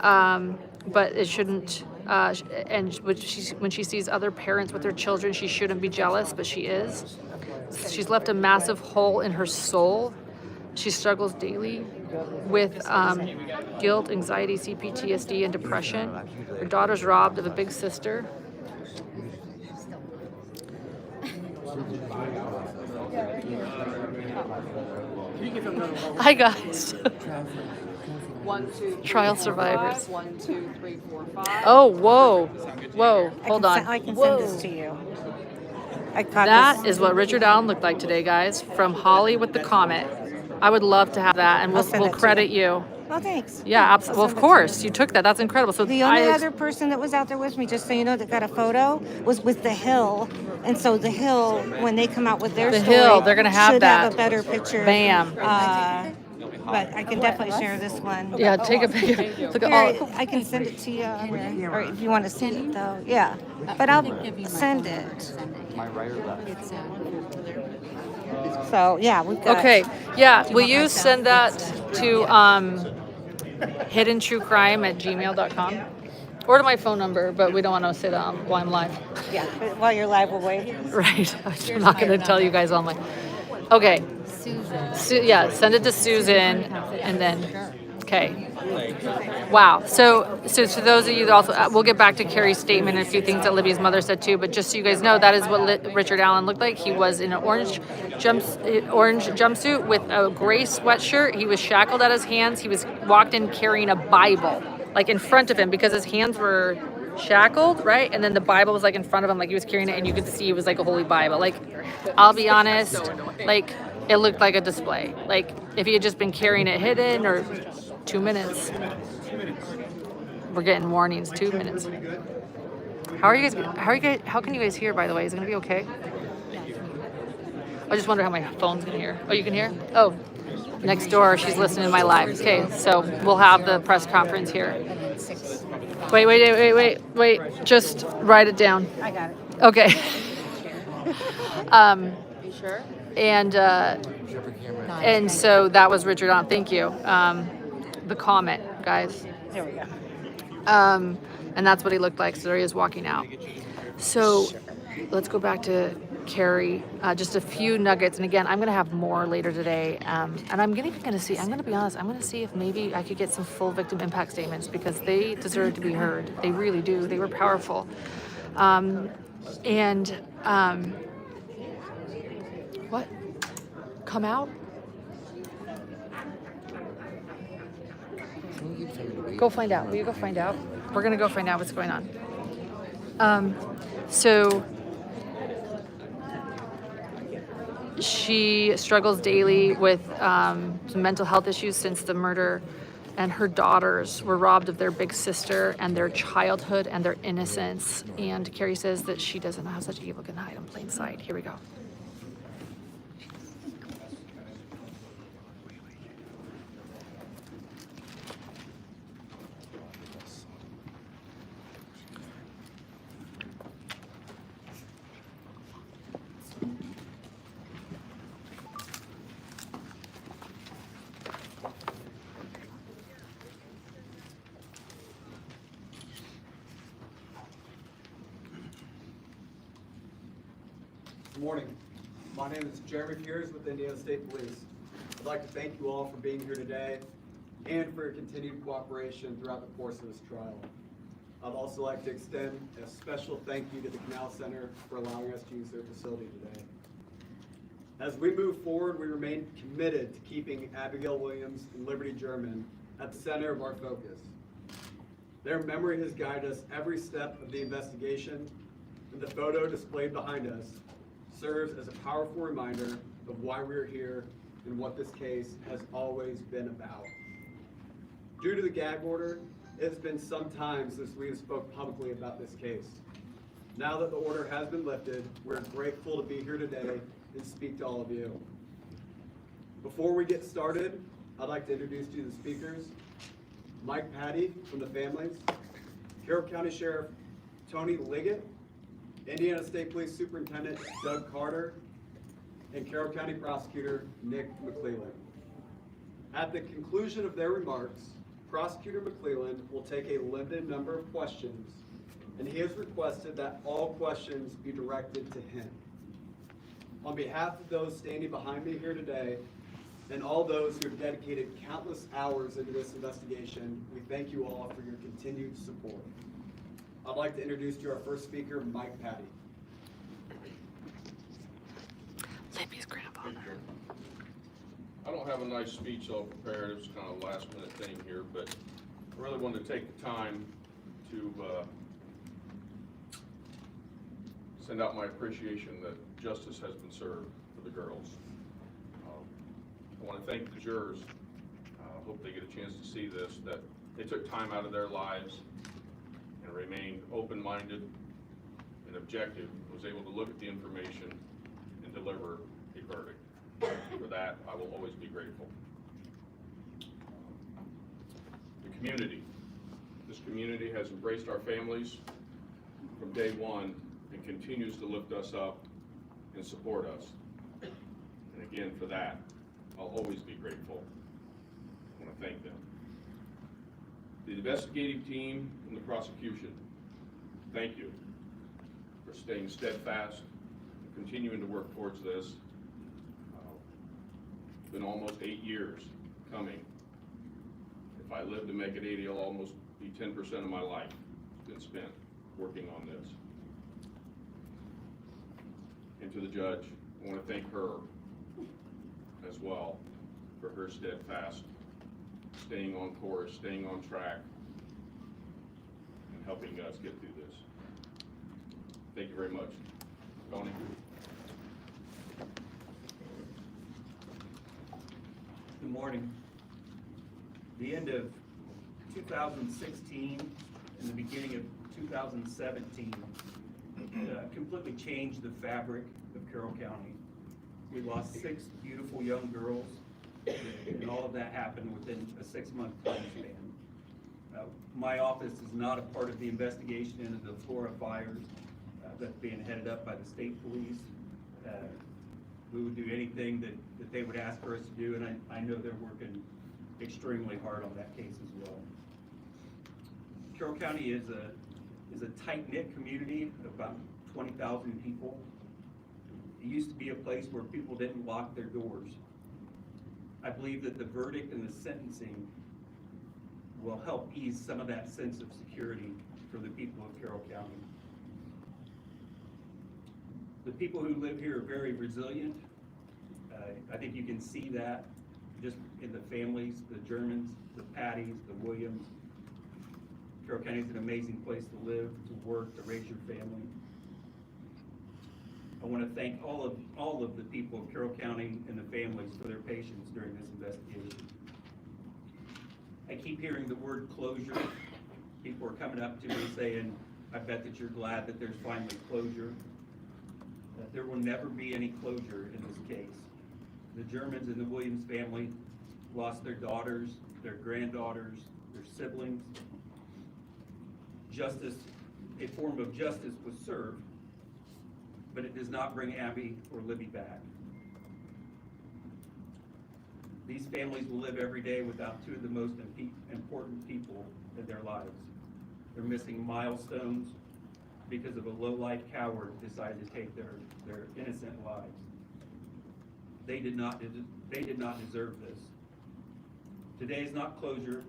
S1: But it shouldn't. And when she sees other parents with their children, she shouldn't be jealous, but she is. She's left a massive hole in her soul. She struggles daily with guilt, anxiety, CPTSD, and depression. Her daughter's robbed of a big sister. Hi, guys.
S2: 1, 2, 3,
S1: Trial
S2: 4,
S1: survivors.
S2: 5. 1, 2, 3, 4, 5.
S1: Oh, whoa. Whoa, hold on.
S3: I can
S1: Whoa.
S3: send this to you. I caught
S1: That
S3: this.
S1: is what Richard Allen looked like today, guys, from Holly with the Comet. I would love to have that, and
S3: I'll send
S1: we'll
S3: it to
S1: credit
S3: you.
S1: you.
S3: Oh, thanks.
S1: Yeah, absolutely. Well, of course, you took that. That's incredible. So
S3: The only other person that was out there with me, just so you know, that got a photo was with The Hill. And so The Hill, when they come out with their
S1: The
S3: story,
S1: Hill, they're gonna have
S3: should
S1: that.
S3: have a better picture.
S1: Bam.
S3: But I can definitely share this one.
S1: Yeah, take a picture. Look at
S3: Here,
S1: all.
S3: I can send it to you, or if you want to see it though, yeah. But I'll send it. So yeah, we've got.
S1: Okay. Yeah. Will you send that to hiddentruecrime@gmail.com or to my phone number? But we don't want to say that while I'm live.
S3: Yeah, but while you're live, we'll wait.
S1: Right. I'm not going to tell you guys all my. Okay. Yeah, send it to Susan, and then. Okay. Wow. So to those of you that also, we'll get back to Carrie's statement and a few things that Libby's mother said too. But just so you guys know, that is what Richard Allen looked like. He was in an orange jumpsuit with a gray sweatshirt. He was shackled at his hands. He was walked in carrying a Bible, like in front of him, because his hands were shackled, right? And then the Bible was like in front of him, like he was carrying it, and you could see it was like a holy Bible. Like, I'll be honest, like. it looked like a display. Like if he had just been carrying it hidden or 2 minutes. We're getting warnings, 2 minutes. How can you guys hear, by the way? Is it gonna be okay? I just wonder how my phone's gonna hear. Oh, you can hear? Oh, next door, she's listening to my live. Okay, so we'll have the press conference here. Wait. Just write it down.
S3: I got it.
S1: Okay.
S2: You sure?
S1: And so that was Richard on. Thank you. The comment, guys.
S3: There we go.
S1: And that's what he looked like. So there he is walking out. So let's go back to Carrie. Just a few nuggets. And again, I'm going to have more later today. And I'm going to be honest, I'm going to see if maybe I could get some full victim impact statements because they deserve to be heard. They really do. They were powerful. What? Come out? Go find out. Will you go find out? We're going to go find out what's going on. So she struggles daily with some mental health issues since the murder, and her daughters were robbed of their big sister and their childhood and their innocence. And Carrie says that she doesn't know how such evil can hide in plain sight. Here we go.
S9: Good morning. My name is Jeremy Piers with Indiana State Police. I'd like to thank you all for being here today and for your continued cooperation throughout the course of this trial. I'd also like to extend a special thank you to the Canal Center for allowing us to use their facility today. As we move forward, we remain committed to keeping Abigail Williams and Liberty German at the center of our focus. Their memory has guided us every step of the investigation, and the photo displayed behind us serves as a powerful reminder of why we're here and what this case has always been about. Due to the gag order, it has been some time since we have spoke publicly about this case. Now that the order has been lifted, we're grateful to be here today and speak to all of you. Before we get started, I'd like to introduce to you the speakers. Mike Patty from the families, Carroll County Sheriff Tony Liggett, Indiana State Police Superintendent Doug Carter, and Carroll County Prosecutor Nick McClelland. At the conclusion of their remarks, Prosecutor McClelland will take a limited number of questions, and he has requested that all questions be directed to him. On behalf of those standing behind me here today, and all those who have dedicated countless hours into this investigation, we thank you all for your continued support. I'd like to introduce to you our first speaker, Mike Patty.
S1: Libby's grandpa.
S10: I don't have a nice speech all prepared. It was kind of a last minute thing here, but I really wanted to take the time to send out my appreciation that justice has been served for the girls. I want to thank the jurors. I hope they get a chance to see this, that they took time out of their lives and remained open-minded and objective, was able to look at the information and deliver a verdict. For that, I will always be grateful. The community. This community has embraced our families from day one and continues to lift us up and support us. And again, for that, I'll always be grateful. I want to thank them. The investigative team and the prosecution, thank you for staying steadfast and continuing to work towards this. It's been almost 8 years coming. If I live to make it 80, it'll almost be 10% of my life been spent working on this. And to the judge, I want to thank her as well for her steadfast, staying on course, staying on track, and helping us get through this. Thank you very much. Tony.
S11: morning. The end of 2016 and the beginning of 2017 completely changed the fabric of Carroll County. We lost 6 beautiful young girls, and all of that happened within a 6-month time span. My office is not a part of the investigation into the Florida fires that's being headed up by the state police. We would do anything that they would ask for us to do, and I know they're working extremely hard on that case as well. Carroll County is a tight-knit community of about 20,000 people. It used to be a place where people didn't lock their doors. I believe that the verdict and the sentencing will help ease some of that sense of security for the people of Carroll County. The people who live here are very resilient. I think you can see that just in the families, the Germans, the Patties, the Williams. Carroll County is an amazing place to live, to work, to raise your family. I want to thank all of the people of Carroll County and the families for their patience during this investigation. I keep hearing the word closure. People are coming up to me saying, I bet that you're glad that there's finally closure. There will never be any closure in this case. The Germans and the Williams family lost their daughters, their granddaughters, their siblings. Justice, a form of justice was served, but it does not bring Abby or Libby back. These families will live every day without 2 of the most important people in their lives. They're missing milestones because of a low-life coward decided to take their innocent lives. They did not deserve this. Today is not closure.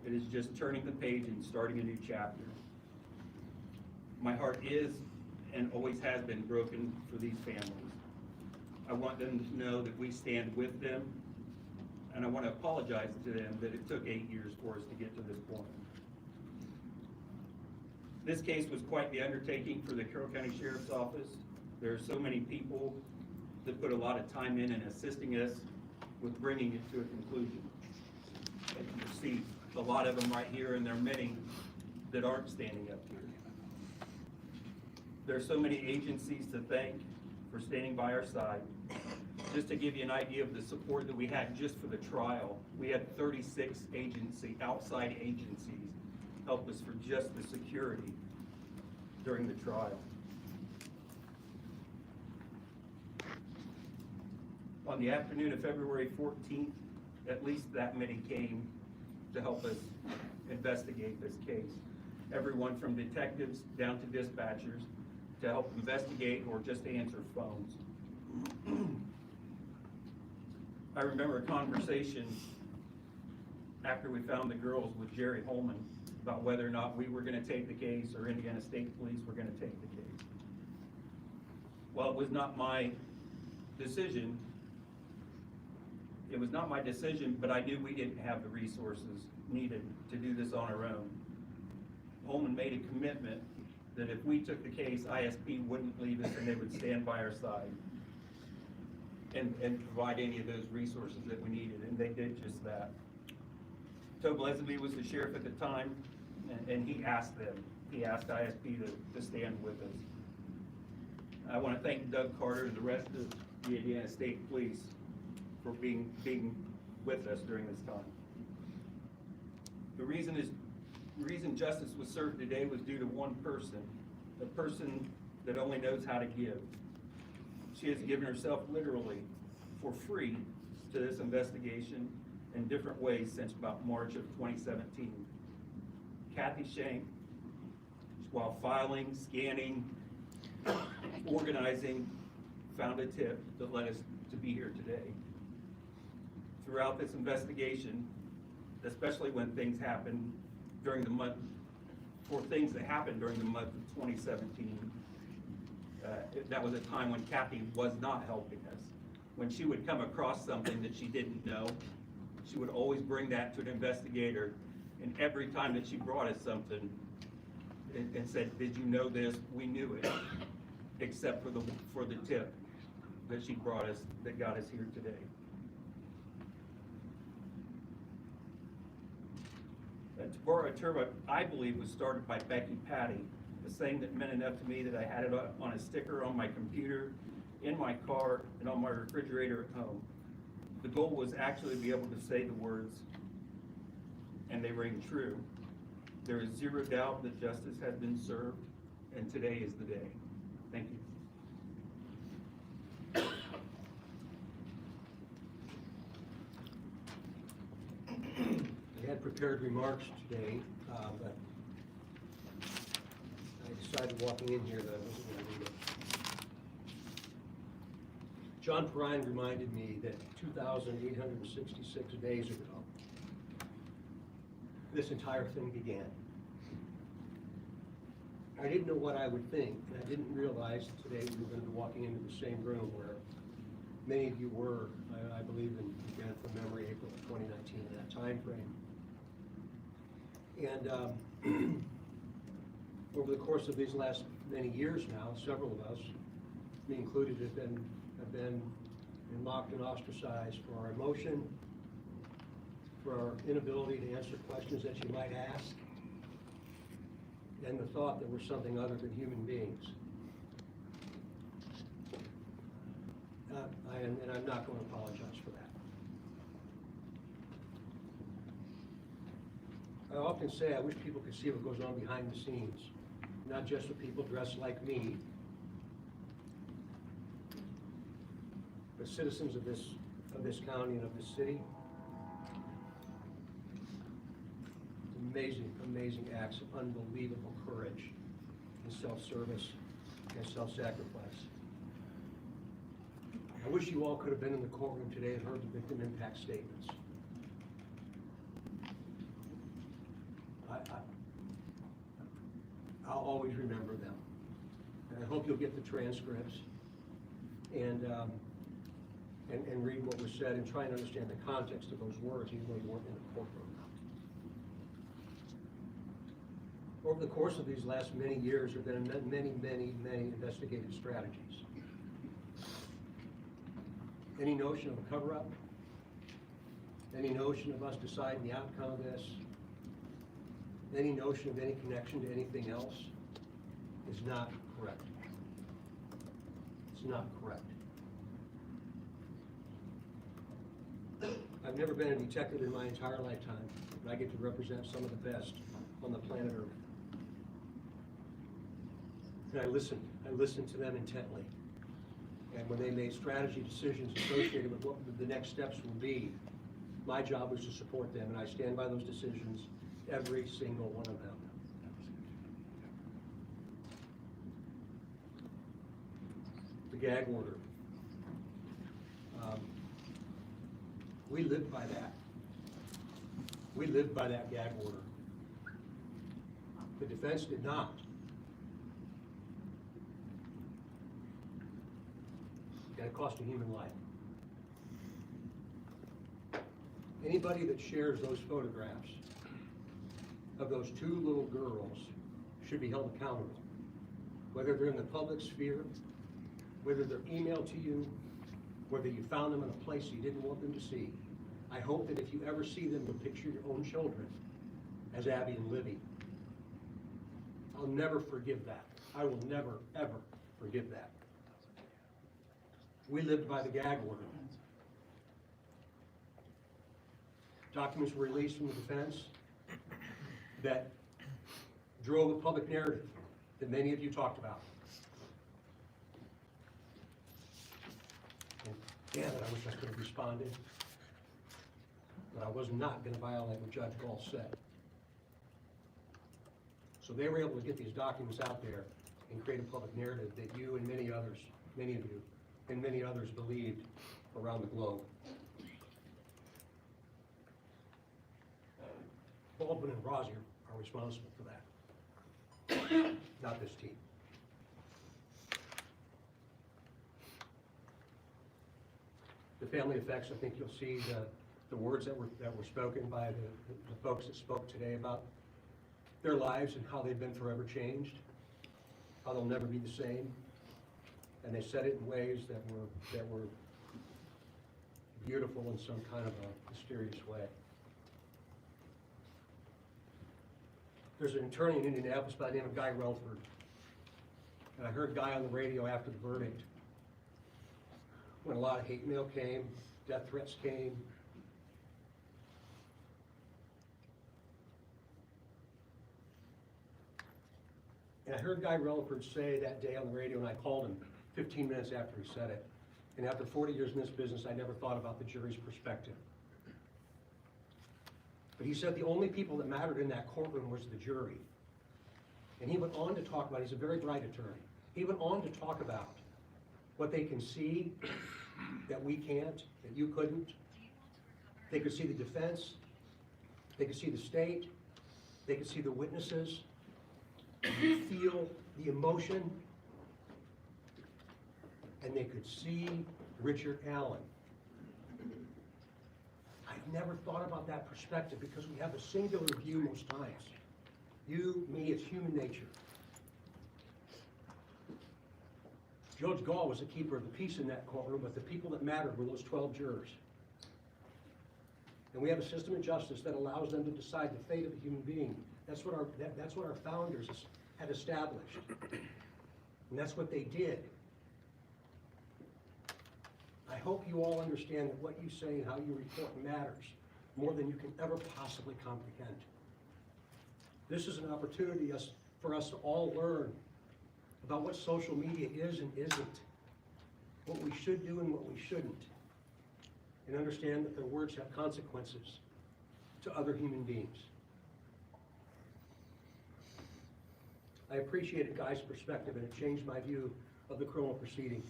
S11: It is just turning the page and starting a new chapter. My heart is and always has been broken for these families. I want them to know that we stand with them, and I want to apologize to them that it took 8 years for us to get to this point. This case was quite the undertaking for the Carroll County Sheriff's Office. There are so many people that put a lot of time in assisting us with bringing it to a conclusion. And you see a lot of them right here, and there are many that aren't standing up here. There are so many agencies to thank for standing by our side. Just to give you an idea of the support that we had just for the trial, we had 36 outside agencies help us for just the security during the trial. On the afternoon of February 14th, at least that many came to help us investigate this case. Everyone from detectives down to dispatchers to help investigate or just to answer phones. I remember a conversation after we found the girls with Jerry Holman about whether or not we were going to take the case or Indiana State Police were going to take the case. Well, it was not my decision. It was not my decision, but I knew we didn't have the resources needed to do this on our own. Holman made a commitment that if we took the case, ISP wouldn't leave us and they would stand by our side and provide any of those resources that we needed, and they did just that. Tobe Leslie was the sheriff at the time, and he asked ISP to stand with us. I want to thank Doug Carter and the rest of the Indiana State Police for being with us during this time. The reason justice was served today was due to one person, a person that only knows how to give. She has given herself literally for free to this investigation in different ways since about March of 2017. Kathy Shank, while filing, scanning, organizing, found a tip that led us to be here today. Throughout this investigation, especially when things happened during the month, for things that happened during the month of 2017, that was a time when Kathy was not helping us. When she would come across something that she didn't know, she would always bring that to an investigator, and every time that she brought us something and said, did you know this? We knew it, except for the tip that she brought us that got us here today. To borrow a term I believe was started by Becky Patty, a saying that meant enough to me that I had it on a sticker on my computer, in my car, and on my refrigerator at home. The goal was actually to be able to say the words, and they ring true. There is zero doubt that justice has been served, and today is the day. Thank you.
S12: I had prepared remarks today, but I decided walking in here that I wasn't going to read it. John Perrine reminded me that 2,866 days ago, this entire thing began. I didn't know what I would think, and I didn't realize that today we were going to be walking into the same room where many of you were, I believe, again from memory, April of 2019, in that time frame. And over the course of these last many years now, several of us, me included, have been mocked and ostracized for our emotion, for our inability to answer questions that you might ask, and the thought that we're something other than human beings. And I'm not going to apologize for that. I often say I wish people could see what goes on behind the scenes, not just with people dressed like me, but citizens of this county and of this city. Amazing, amazing acts of unbelievable courage and self-service and self-sacrifice. I wish you all could have been in the courtroom today and heard the victim impact statements. I'll always remember them. And I hope you'll get the transcripts and read what was said and try and understand the context of those words, even though you weren't in the courtroom. Over the course of these last many years, there have been many investigative strategies. Any notion of a cover-up, any notion of us deciding the outcome of this, any notion of any connection to anything else is not correct. It's not correct. I've never been a detective in my entire lifetime, but I get to represent some of the best on the planet Earth. And I listened to them intently. And when they made strategy decisions associated with what the next steps will be, my job was to support them, and I stand by those decisions, every single one of them. The gag order. We lived by that. We lived by that gag order. The defense did not. And it cost a human life. Anybody that shares those photographs of those two little girls should be held accountable. Whether they're in the public sphere, whether they're emailed to you, whether you found them in a place you didn't want them to see. I hope that if you ever see them, you'll picture your own children as Abby and Libby. I'll never forgive that. I will never, ever forgive that. We lived by the gag order. Documents were released from the defense that drove a public narrative that many of you talked about. And damn it, I wish I could have responded. But I was not going to violate what Judge Gall said. So they were able to get these documents out there and create a public narrative that you and many others, many of you, and many others believed around the globe. Baldwin and Rosier are responsible for that, not this team. The family effects, I think you'll see the words that were spoken by the folks that spoke today about their lives and how they've been forever changed, how they'll never be the same. And they said it in ways that were beautiful in some kind of a mysterious way. There's an attorney in Indianapolis by the name of Guy Relford. And I heard Guy on the radio after the verdict, when a lot of hate mail came, death threats came. And I heard Guy Relford say that day on the radio, and I called him 15 minutes after he said it. And after 40 years in this business, I never thought about the jury's perspective. But he said the only people that mattered in that courtroom was the jury. And he went on to talk about, he's a very bright attorney, he went on to talk about what they can see that we can't, that you couldn't. They could see the defense, they could see the state, they could see the witnesses, feel the emotion, and they could see Richard Allen. I've never thought about that perspective because we have a singular view most times. You, me, it's human nature. Judge Gall was the keeper of the peace in that courtroom, but the people that mattered were those 12 jurors. And we have a system of justice that allows them to decide the fate of a human being. That's what our founders had established. And that's what they did. I hope you all understand that what you say and how you report matters more than you can ever possibly comprehend. This is an opportunity for us to all learn about what social media is and isn't, what we should do and what we shouldn't, and understand that their words have consequences to other human beings. I appreciated Guy's perspective, and it changed my view of the criminal proceeding.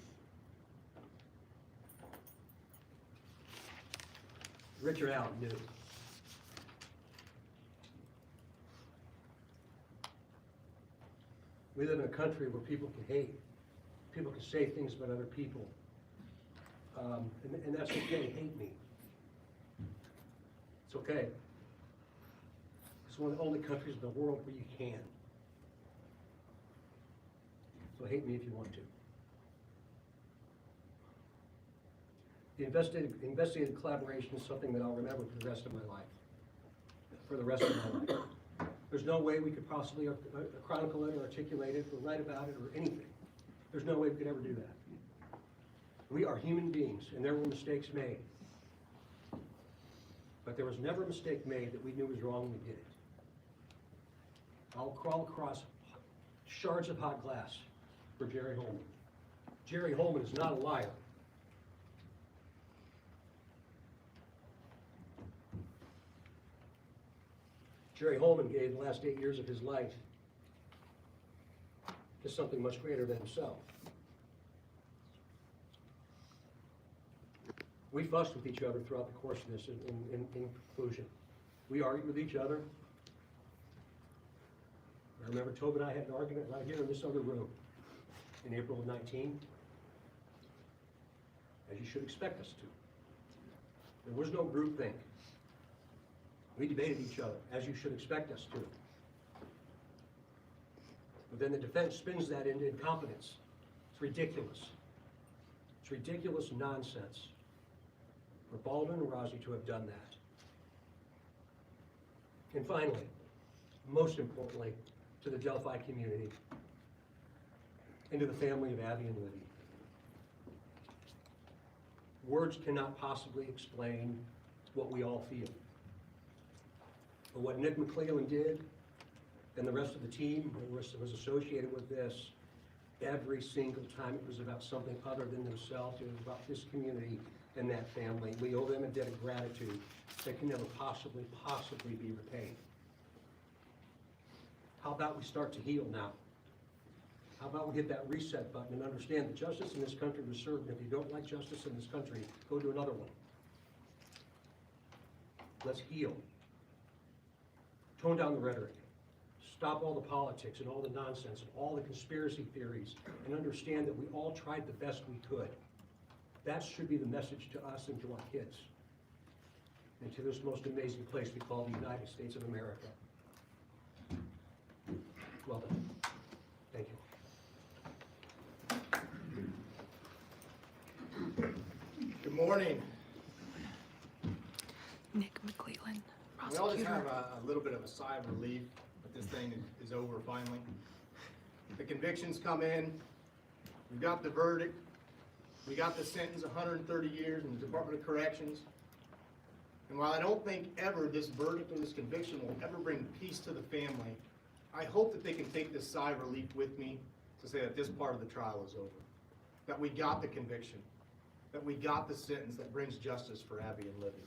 S12: Richard Allen knew. We live in a country where people can hate. People can say things about other people. And that's okay, hate me. It's okay. It's one of the only countries in the world where you can. So hate me if you want to. The investigative collaboration is something that I'll remember for the rest of my life. For the rest of my life. There's no way we could possibly chronicle it or articulate it or write about it or anything. There's no way we could ever do that. We are human beings, and there were mistakes made. But there was never a mistake made that we knew was wrong and we did it. I'll crawl across shards of hot glass for Jerry Holman. Jerry Holman is not a liar. Jerry Holman gave the last 8 years of his life to something much greater than himself. We fussed with each other throughout the course of this in conclusion. We argued with each other. I remember Tobe and I had an argument right here in this other room in April of 19, as you should expect us to. There was no groupthink. We debated each other, as you should expect us to. But then the defense spins that into incompetence. It's ridiculous. It's ridiculous nonsense for Baldwin and Rozzi to have done that. And finally, most importantly, to the Delphi community and to the family of Abby and Libby. Words cannot possibly explain what we all feel. But what Nick McClellan did, and the rest of the team who was associated with this, every single time it was about something other than themselves. It was about this community and that family. We owe them a debt of gratitude that can never possibly be repaid. How about we start to heal now? How about we hit that reset button and understand that justice in this country was served, and if you don't like justice in this country, go to another one. Let's heal. Tone down the rhetoric. Stop all the politics and all the nonsense and all the conspiracy theories, and understand that we all tried the best we could. That should be the message to us and to our kids, and to this most amazing place we call the United States of America. Well done. Thank you.
S4: Good morning.
S1: Nick McClellan,
S4: We all just
S1: prosecutor.
S4: have a little bit of a sigh of relief
S13: that this thing is over finally. The convictions come in, we've got the verdict, we got the sentence, 130 years in the Department of Corrections. And while I don't think ever this verdict or this conviction will ever bring peace to the family, I hope that they can take this sigh of relief with me to say that this part of the trial is over. That we got the conviction, that we got the sentence that brings justice for Abby and Libby.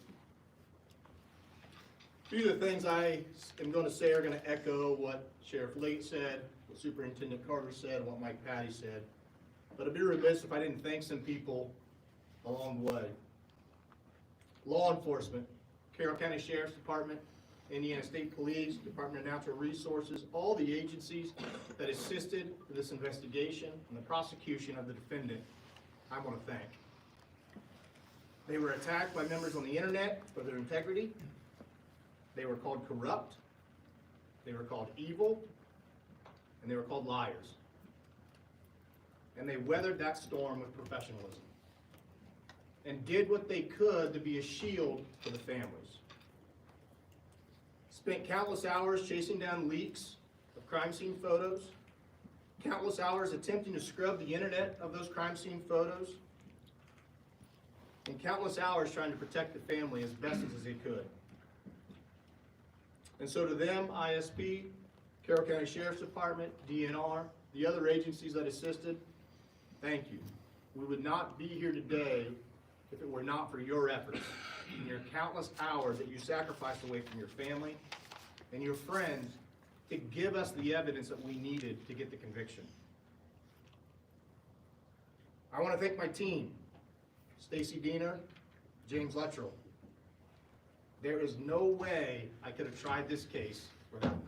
S13: A few of the things I am going to say are going to echo what Sheriff Late said, what Superintendent Carter said, and what Mike Patty said. But I'd be remiss if I didn't thank some people along the way. Law enforcement, Carroll County Sheriff's Department, Indiana State Police, Department of Natural Resources, all the agencies that assisted with this investigation and the prosecution of the defendant, I want to thank. They were attacked by members on the internet for their integrity. They were called corrupt. They were called evil. And they were called liars. And they weathered that storm with professionalism and did what they could to be a shield for the families. Spent countless hours chasing down leaks of crime scene photos, countless hours attempting to scrub the internet of those crime scene photos, and countless hours trying to protect the family as best as they could. And so to them, ISP, Carroll County Sheriff's Department, DNR, the other agencies that assisted, thank you. We would not be here today if it were not for your efforts and your countless hours that you sacrificed away from your family and your friends to give us the evidence that we needed to get the conviction. I want to thank my team, Stacy Diener, James Luttrell. There is no way I could have tried this case without them.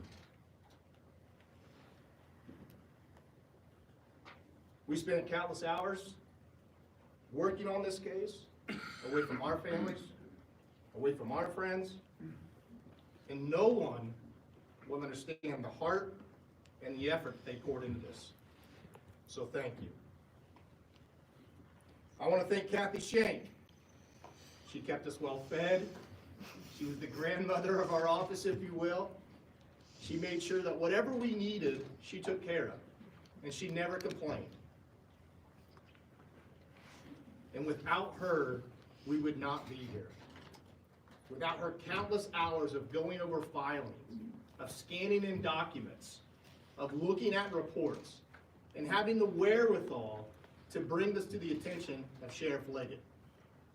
S13: We spent countless hours working on this case, away from our families, away from our friends, and no one will understand the heart and the effort they poured into this. So thank you. I want to thank Kathy Shank. She kept us well fed. She was the grandmother of our office, if you will. She made sure that whatever we needed, she took care of, and she never complained. And without her, we would not be here. Without her countless hours of going over filings, of scanning in documents, of looking at reports, and having the wherewithal to bring this to the attention of Sheriff Leggett.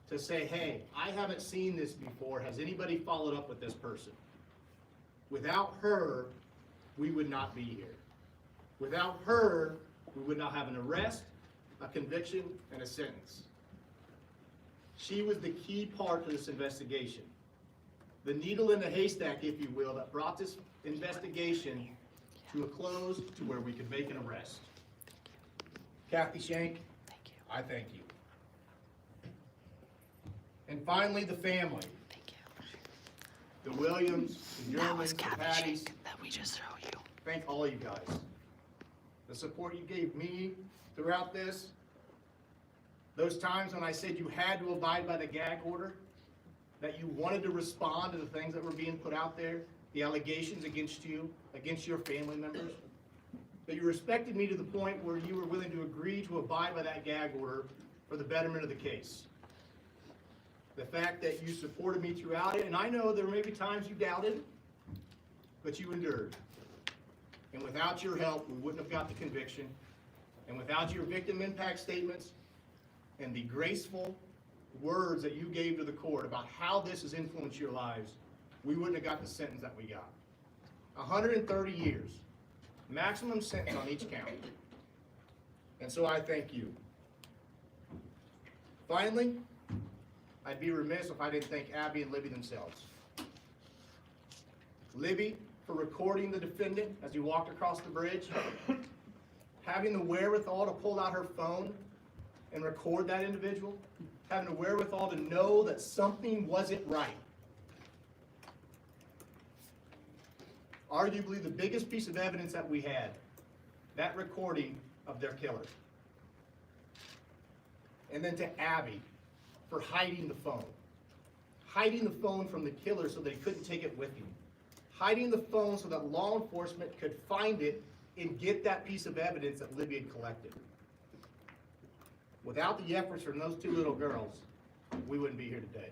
S13: To say, hey, I haven't seen this before. Has anybody followed up with this person? Without her, we would not be here. Without her, we would not have an arrest, a conviction, and a sentence. She was the key part to this investigation. The needle in the haystack, if you will, that brought this investigation to a close to where we could make an arrest. Kathy Shank, I thank you. And finally, the family.
S1: Thank you.
S13: The Williams, the
S1: That was
S13: Yermans, the
S1: Kathy
S13: Patties.
S1: Shank that we just showed you.
S13: Thank all you guys. The support you gave me throughout this. Those times when I said you had to abide by the gag order, that you wanted to respond to the things that were being put out there, the allegations against you, against your family members, that you respected me to the point where you were willing to agree to abide by that gag order for the betterment of the case. The fact that you supported me throughout it, and I know there may be times you doubted, but you endured. And without your help, we wouldn't have got the conviction. And without your victim impact statements and the graceful words that you gave to the court about how this has influenced your lives, we wouldn't have got the sentence that we got. 130 years, maximum sentence on each count. And so I thank you. Finally, I'd be remiss if I didn't thank Abby and Libby themselves. Libby for recording the defendant as he walked across the bridge, having the wherewithal to pull out her phone and record that individual, having the wherewithal to know that something wasn't right. Arguably the biggest piece of evidence that we had, that recording of their killer. And then to Abby for hiding the phone from the killer so they couldn't take it with him. hiding the phone so that law enforcement could find it and get that piece of evidence that Libby had collected. Without the efforts from those two little girls, we wouldn't be here today.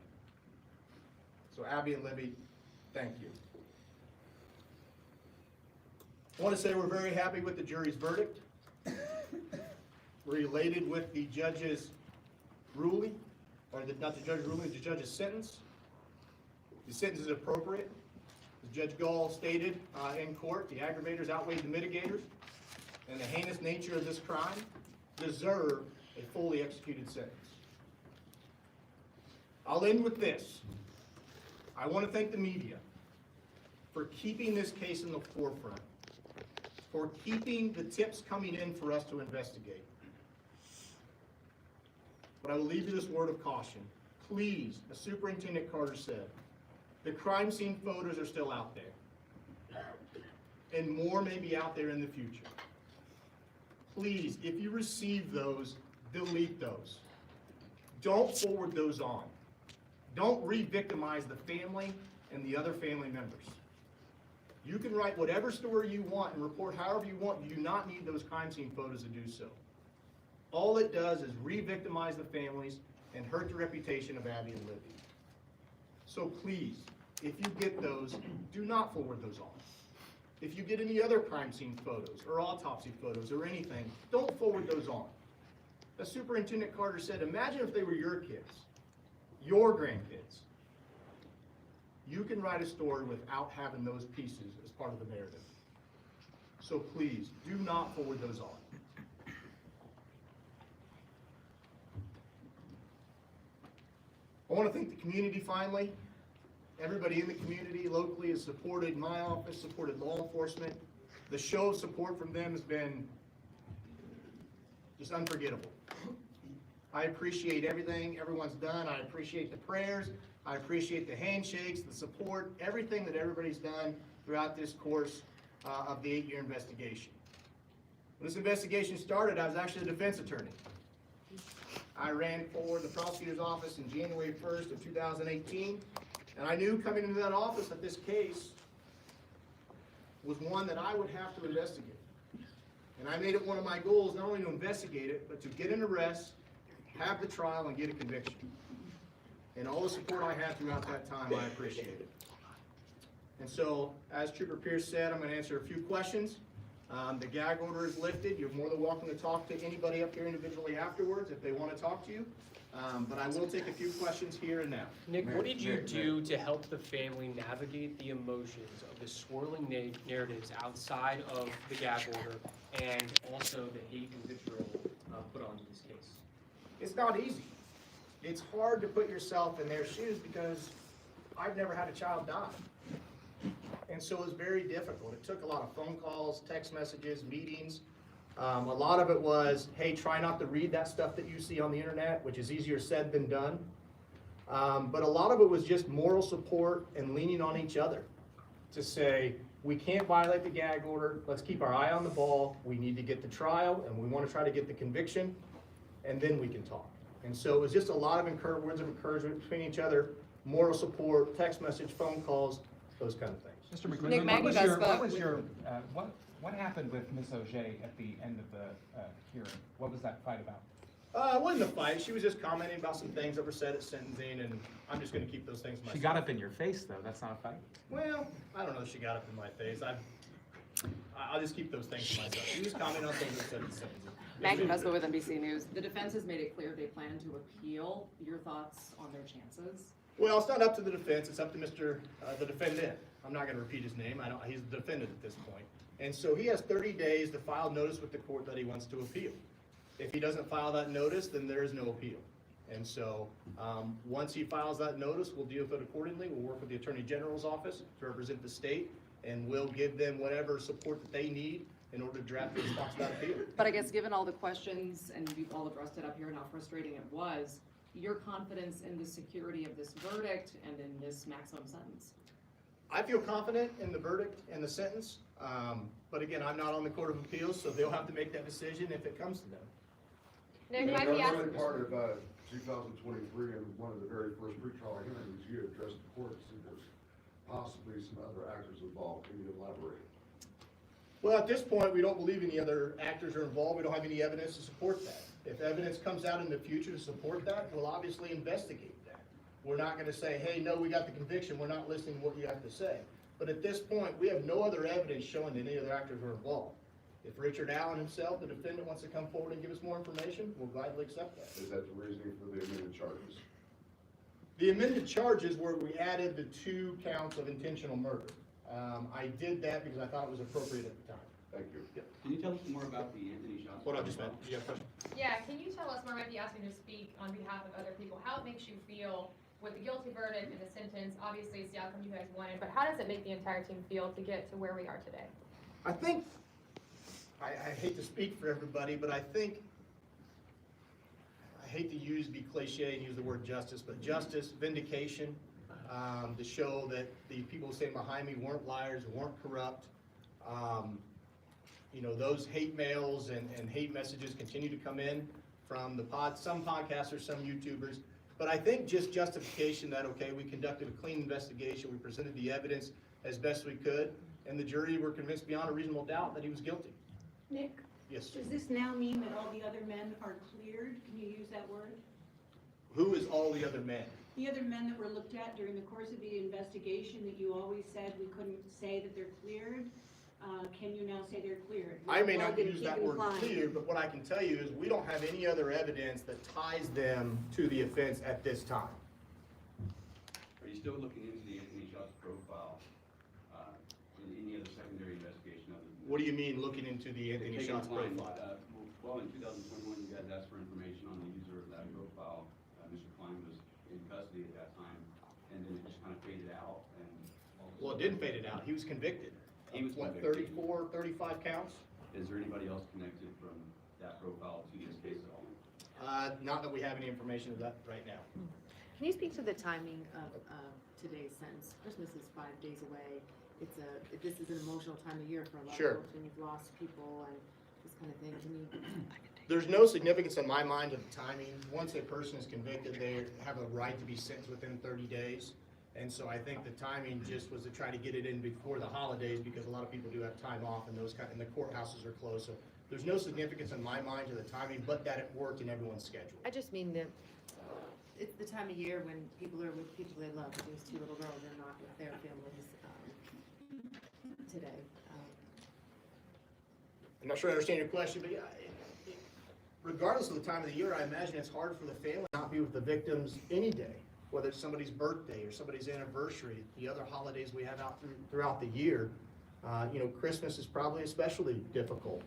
S13: So Abby and Libby, thank you. I want to say we're very happy with the jury's verdict. We're elated with the judge's ruling, or not the judge's ruling, the judge's sentence. The sentence is appropriate. As Judge Gall stated in court, the aggravators outweighed the mitigators, and the heinous nature of this crime deserve a fully executed sentence. I'll end with this. I want to thank the media for keeping this case in the forefront, for keeping the tips coming in for us to investigate. But I will leave you this word of caution. Please, as Superintendent Carter said, the crime scene photos are still out there, and more may be out there in the future. Please, if you receive those, delete those. Don't forward those on. Don't re-victimize the family and the other family members. You can write whatever story you want and report however you want. You do not need those crime scene photos to do so. All it does is re-victimize the families and hurt the reputation of Abby and Libby. So please, if you get those, do not forward those on. If you get any other crime scene photos or autopsy photos or anything, don't forward those on. As Superintendent Carter said, imagine if they were your kids, your grandkids. You can write a story without having those pieces as part of the narrative. So please, do not forward those on. I want to thank the community finally. Everybody in the community locally has supported my office, supported law enforcement. The show of support from them has been just unforgettable. I appreciate everything everyone's done. I appreciate the prayers. I appreciate the handshakes, the support, everything that everybody's done throughout this course of the 8-year investigation. When this investigation started, I was actually a defense attorney. I ran for the prosecutor's office in January 1st of 2018, and I knew coming into that office that this case was one that I would have to investigate. And I made it one of my goals not only to investigate it, but to get an arrest, have the trial, and get a conviction. And all the support I had throughout that time, I appreciate it. And so, as Trooper Pierce said, I'm going to answer a few questions. The gag order is lifted. You're more than welcome to talk to anybody up here individually afterwards if they want to talk to you. But I will take a few questions here and now.
S14: Nick, what did you do to help the family navigate the emotions of the swirling narratives outside of the gag order and also the hate and vitriol put onto this case?
S13: It's not easy. It's hard to put yourself in their shoes because I've never had a child die. And so it was very difficult. It took a lot of phone calls, text messages, meetings. A lot of it was, hey, try not to read that stuff that you see on the internet, which is easier said than done. But a lot of it was just moral support and leaning on each other to say, we can't violate the gag order. Let's keep our eye on the ball. We need to get the trial, and we want to try to get the conviction, and then we can talk. And so it was just a lot of words of encouragement between each other, moral support, text message, phone calls, those kind of things.
S6: Mr. McGregor, what happened with Ms. Auger at the end of the hearing? What was that fight about?
S13: It wasn't a fight. She was just commenting about some things that were said at sentencing, and I'm just going to keep those things to myself.
S6: She got up in your face, though. That's not a fight.
S13: Well, I don't know if she got up in my face. I'll just keep those things to myself. She was commenting on things that said at sentencing.
S2: Maggie Husband with NBC News. The defense has made it clear they plan to appeal. Your thoughts on their chances?
S13: Well, it's not up to the defense. It's up to the defendant. I'm not going to repeat his name. He's the defendant at this point. And so he has 30 days to file notice with the court that he wants to appeal. If he doesn't file that notice, then there is no appeal. And so once he files that notice, we'll deal with it accordingly. We'll work with the Attorney General's office to represent the state, and we'll give them whatever support that they need in order to draft the response to that appeal.
S2: But I guess given all the questions, and you've all addressed it up here and how frustrating it was, your confidence in the security of this verdict and in this maximum sentence?
S13: I feel confident in the verdict and the sentence, but again, I'm not on the Court of Appeals, so they'll have to make that decision if it comes to them.
S5: Nick, in the early part of 2023, and one of the very first pretrial hearings, you addressed the court to this possibly some other actors involved. Can you elaborate?
S13: Well, at this point, we don't believe any other actors are involved. We don't have any evidence to support that. If evidence comes out in the future to support that, we'll obviously investigate that. We're not gonna say, hey, no, we got the conviction, we're not listening to what you have to say. But at this point, we have no other evidence showing that any other actors were involved. If Richard Allen himself, the defendant, wants to come forward and give us more information, we'll gladly accept that.
S5: Is that the reasoning for the amended charges?
S13: The amended charges were we added the 2 counts of intentional murder. I did that because I thought it was appropriate at the time.
S5: Thank you.
S13: Yep.
S15: Can you tell us more about the Anthony shots?
S13: Hold on just a minute. Do you have a question?
S16: Yeah, can you tell us more, might be asking to speak on behalf of other people, how it makes you feel with the guilty verdict and the sentence? Obviously, it's the outcome you guys wanted, but how does it make the entire team feel to get to where we are today?
S13: I think, I hate to speak for everybody, but I think, I hate to be cliche and use the word justice, but justice, vindication, to show that the people sitting behind me weren't liars, weren't corrupt. You know, those hate mails and hate messages continue to come in from some podcasters, some YouTubers. But I think just justification that, okay, we conducted a clean investigation, we presented the evidence as best we could, and the jury were convinced beyond a reasonable doubt that he was guilty.
S17: Nick?
S13: Yes.
S17: Does this now mean that all the other men are cleared? Can you use that word?
S13: Who is all the other men?
S17: The other men that were looked at during the course of the investigation that you always said we couldn't say that they're cleared, can you now say they're cleared?
S13: I may not use that word cleared, but what I can tell you is we don't have any other evidence that ties them to the offense at this time.
S15: Are you still looking into the Anthony Shots profile in any other secondary investigation of the?
S13: What do you mean looking into the Anthony Shots profile?
S15: Well, in 2021, you guys asked for information on the user of that profile. Mr. Klein was in custody at that time, and then it just kind of faded out.
S13: Well, it didn't fade it out. He was convicted.
S15: He was
S13: what,
S15: convicted.
S13: 34, 35 counts?
S15: Is there anybody else connected from that profile to this case at all?
S13: Not that we have any information of that right now.
S18: Can you speak to the timing of today's sentence? Christmas is 5 days away. This is an emotional time of year for a lot of folks when you've lost people and this kind of thing. Can you?
S13: There's no significance in my mind of the timing. Once a person is convicted, they have a right to be sentenced within 30 days. And so I think the timing just was to try to get it in before the holidays because a lot of people do have time off and and the courthouses are closed. So there's no significance in my mind to the timing, but that it worked in everyone's schedule.
S18: I just mean that it's the time of year when people are with people they love. These 2 little girls are not with their families today.
S13: I'm not sure I understand your question, but yeah, regardless of the time of the year, I imagine it's hard for the family to not be with the victims any day. Whether it's somebody's birthday or somebody's anniversary, the other holidays we have out throughout the year, you know, Christmas is probably especially difficult.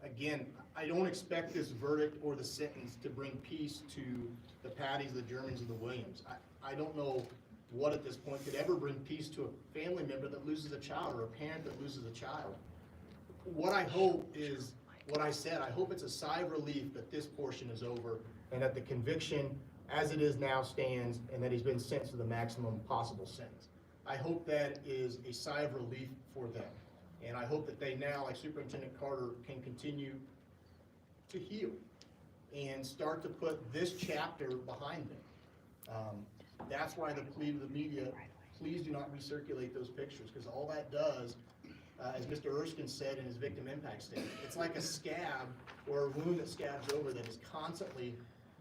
S13: Again, I don't expect this verdict or the sentence to bring peace to the Patties, the Germans, and the Williams. I don't know what at this point could ever bring peace to a family member that loses a child or a parent that loses a child. What I hope is what I said. I hope it's a sigh of relief that this portion is over and that the conviction as it is now stands and that he's been sentenced to the maximum possible sentence. I hope that is a sigh of relief for them. And I hope that they now, like Superintendent Carter, can continue to heal and start to put this chapter behind them. That's why the plea to the media, please do not recirculate those pictures, because all that does, as Mr. Erskine said in his victim impact statement, it's like a scab or a wound that scabs over that is constantly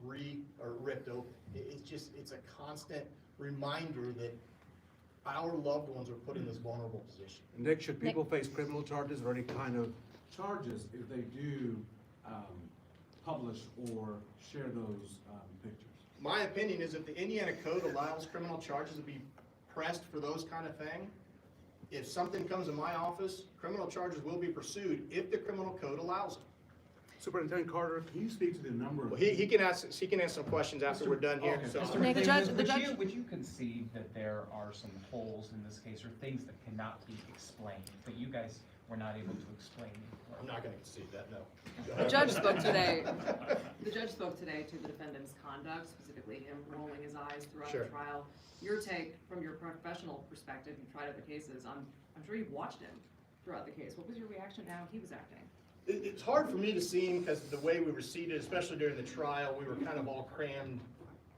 S13: ripped open. It's a constant reminder that our loved ones are put in this vulnerable position.
S4: Nick, should people face criminal charges or any kind of charges if they do publish or share those pictures?
S13: My opinion is if the Indiana Code allows criminal charges to be pressed for those kind of thing, if something comes in my office, criminal charges will be pursued if the criminal code allows it.
S4: Superintendent Carter, can you speak to the number of...
S13: Well, he can answer some questions after we're done here. So.
S6: Would you concede that there are some holes in this case or things that cannot be explained, that you guys were not able to explain?
S13: I'm not going to concede that, no.
S2: The judge spoke today. The judge spoke today to the defendant's conduct, specifically him rolling his eyes throughout the trial. Your take from your professional perspective, you tried other cases. I'm sure you've watched him throughout the case. What was your reaction to how he was acting?
S13: It's hard for me to see him because the way we were seated, especially during the trial, we were kind of all crammed.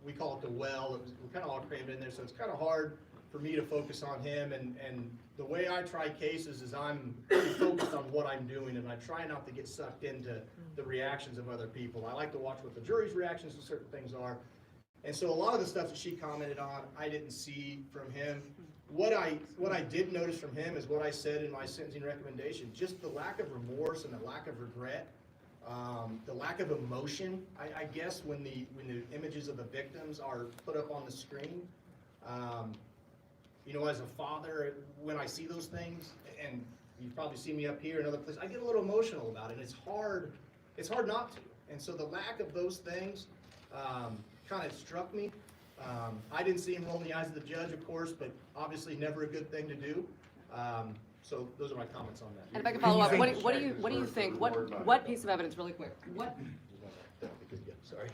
S13: We call it the well. We're kind of all crammed in there, so it's kind of hard for me to focus on him, and the way I try cases is I'm focused on what I'm doing, and I try not to get sucked into the reactions of other people. I like to watch what the jury's reactions to certain things are. And so a lot of the stuff that she commented on, I didn't see from him. What I did notice from him is what I said in my sentencing recommendation, just the lack of remorse and the lack of regret, the lack of emotion, I guess, when the images of the victims are put up on the screen. You know, as a father, when I see those things, and you've probably seen me up here and other places, I get a little emotional about it, and it's hard not to. And so the lack of those things kind of struck me. I didn't see him roll in the eyes of the judge, of course, but obviously never a good thing to do. So those are my comments on that.
S2: And if I can follow up, what do you think? What piece of evidence, really quick?
S13: Sorry.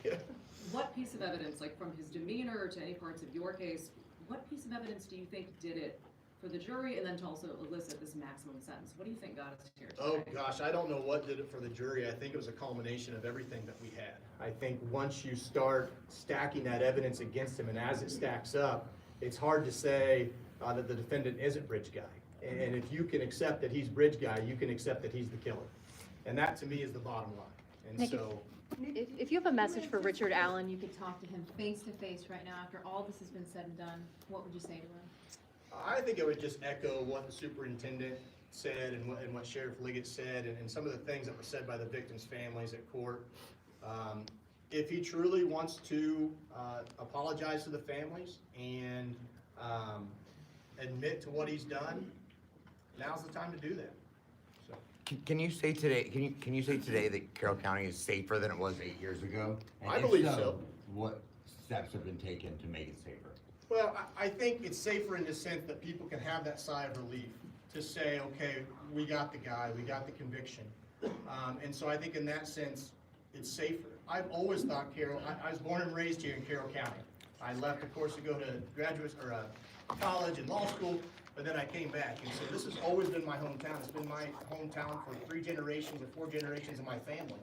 S2: What piece of evidence, like from his demeanor or to any parts of your case, what piece of evidence do you think did it for the jury and then to also elicit this maximum sentence? What do you think got us here today?
S13: Oh gosh, I don't know what did it for the jury. I think it was a culmination of everything that we had. I think once you start stacking that evidence against him, and as it stacks up, it's hard to say that the defendant isn't bridge guy. And if you can accept that he's bridge guy, you can accept that he's the killer. And that to me is the bottom line. And so.
S19: If you have a message for Richard Allen, you could talk to him face to face right now after all this has been said and done. What would you say to him?
S13: I think I would just echo what the superintendent said and what Sheriff Liggett said, and some of the things that were said by the victims' families at court. If he truly wants to apologize to the families and admit to what he's done, now's the time to do that. So.
S8: Can you say today? Can you say today that Carroll County is safer than it was 8 years ago? And
S13: I
S8: if
S13: believe so.
S8: What steps have been taken to make it safer?
S13: Well, I think it's safer in the sense that people can have that sigh of relief to say, okay, we got the guy, we got the conviction. And so I think in that sense, it's safer. I've always thought Carroll, I was born and raised here in Carroll County. I left, of course, to go to graduate or college and law school, but then I came back. And so this has always been my hometown. It's been my hometown for 3 generations or 4 generations of my family.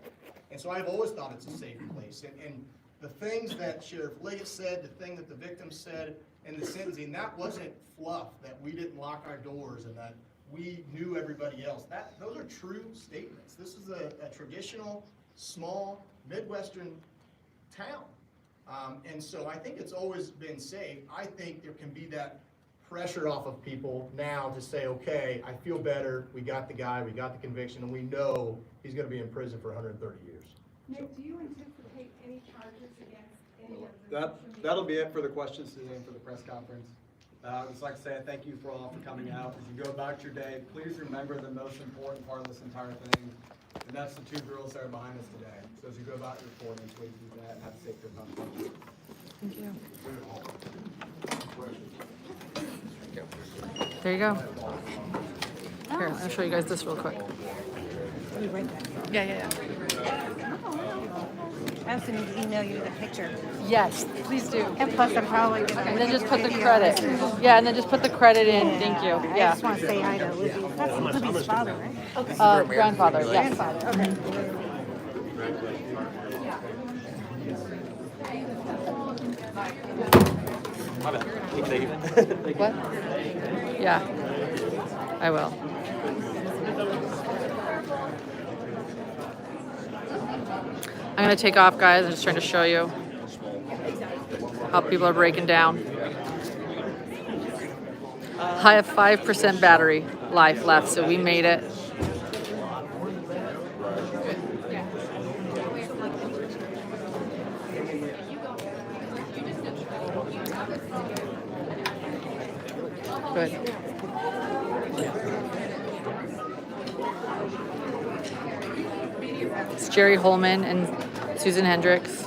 S13: And so I've always thought it's a safe place. And the things that Sheriff Liggett said, the thing that the victim said in the sentencing, that wasn't fluff, that we didn't lock our doors and that we knew everybody else. Those are true statements. This is a traditional, small, Midwestern town. And so I think it's always been safe. I think there can be that pressure off of people now to say, okay, I feel better, we got the guy, we got the conviction, and we know he's going to be in prison for 130 years.
S20: Nick, do you anticipate any charges against any of the?
S9: That'll be it for the questions today and for the press conference. I'd just like to say thank you for all for coming out. As you go about your day, please remember the most important part of this entire thing, and that's the 2 girls that are behind us today. So as you go about your reporting, please do that and have a safe trip home.
S1: Thank you. There you go. Here, I'll show you guys this real quick. Yeah.
S3: I also need to email you the picture.
S1: Yes, please do.
S3: And plus, I'm probably going to.
S1: And then just put the credit. Yeah, and then just put the credit in. Thank you.
S3: I
S1: Yeah.
S3: just want to say hi to Libby. That's Libby's father, right?
S1: Grandfather, yes.
S3: Grandfather, okay.
S1: What? Yeah, I will. I'm gonna take off, guys. I'm just trying to show you how people are breaking down. I have 5% battery life left, so we made it. Good. It's Jerry Holman and Susan Hendricks.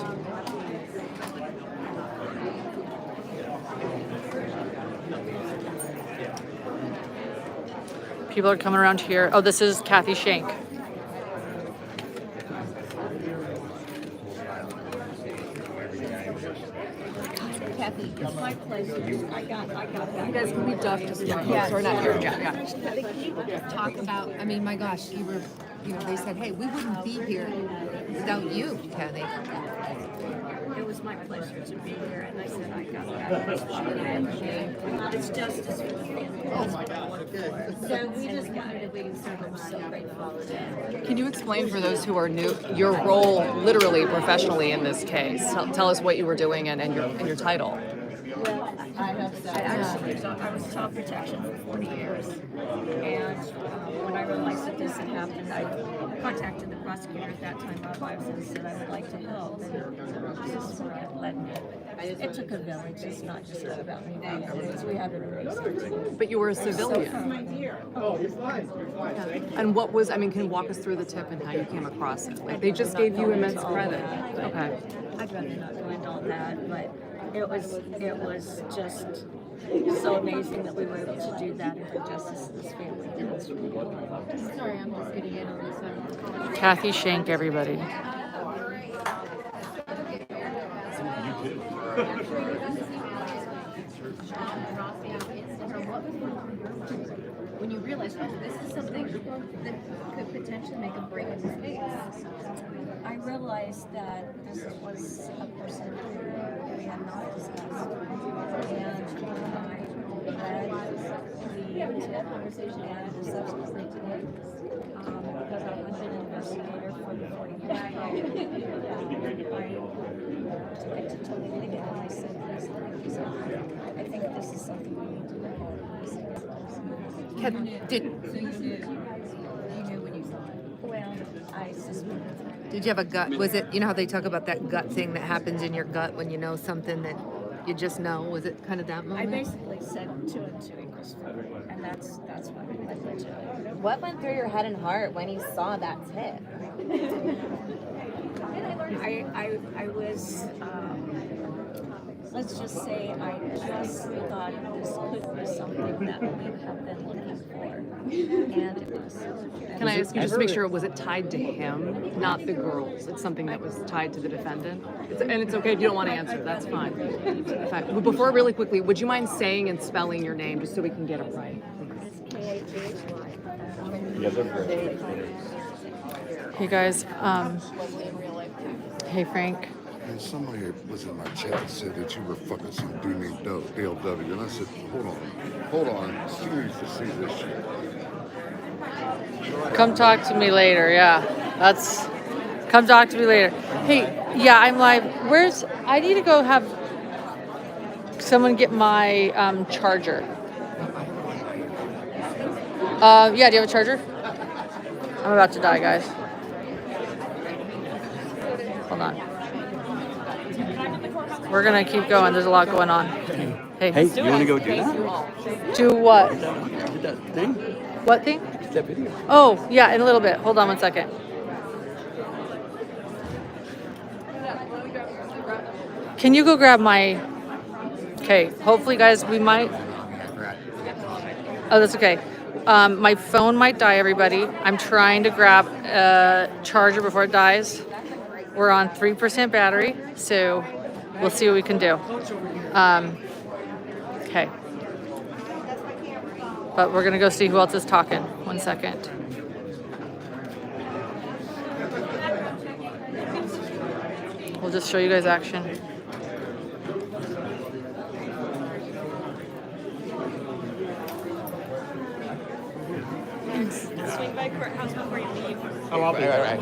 S1: People are coming around here. Oh, this is Kathy Shank.
S20: Kathy, it's my pleasure. I got that.
S2: You guys can be ducked just
S20: Yeah.
S2: or not here. Yeah.
S18: Talk about, I mean, my gosh, they said, hey, we wouldn't be here without you, Kathy.
S21: was my pleasure to be here, and I said I got that. It's justice for the family.
S2: Oh my God, okay.
S21: So we just wanted to wait and serve them so grateful.
S2: Can you explain for those who are new your role, literally professionally in this case? Tell us what you were doing and your title.
S21: Well, I was child protection for 40 years, and when I realized that this had happened, I contacted the prosecutor at that time, Bob Ives, and said I would like to help. And this is where I led me. It took a village. It's not just about me. We have an amazing team.
S2: But you were a civilian.
S21: Oh, you're fine. You're fine. Thank you.
S2: And what was, I mean, can you walk us through the tip and how you came across it? Like, they just gave you immense credit. Okay.
S21: I'd rather not go into all that, but it was just so amazing that we were able to do that and for justice to this family.
S19: Sorry, I'm just getting in on this one.
S1: Kathy Shank, everybody.
S19: When you realize, oh, this is something that could potentially make a break in this case.
S21: I realized that this was a person who we had not discussed. And when I read the conversation and subsequently today, because I had been an investigator for the 40 years prior, I took it to Tony Liggett and I said, I think this is something we need to look at.
S18: You knew when you saw it.
S21: Well, I suspected.
S18: Did you have a gut? Was it, you know how they talk about that gut thing that happens in your gut when you know something that you just know? Was it kind of that
S21: I
S18: moment?
S21: basically said 2 and 2 equals 4, and that's what I led to.
S18: What went through your head and heart when you saw that tip?
S21: I was, let's just say, I just thought this could be something that we have been looking for, and it was.
S2: Can I ask you just to make sure, was it tied to him, not the girls? It's something that was tied to the defendant? And it's okay if you don't want to answer, that's fine. But before, really quickly, would you mind saying and spelling your name just so we can get it right?
S1: Hey guys, hey Frank.
S5: And somebody was in my chat and said that you were fucking some dude named Dale W. And I said, hold on, she needs to see this shit.
S1: Come talk to me later. Yeah, come talk to me later. Hey, yeah, I'm live. I need to go have someone get my charger. Yeah, do you have a charger? I'm about to die, guys. Hold on. We're gonna keep going. There's a lot going on. Hey,
S22: you want to go do that?
S1: Do what?
S22: That thing?
S1: What thing?
S22: That video.
S1: Oh, yeah, in a little bit. Hold on one second. Can you go grab my... Okay, hopefully, guys, we might... Oh, that's okay. My phone might die, everybody. I'm trying to grab a charger before it dies. We're on 3% battery, so we'll see what we can do. Okay. But we're going to go see who else is talking. 1 second. We'll just show you guys action.
S21: Swing by courthouse before you leave.
S22: Oh, I'll be there. Right.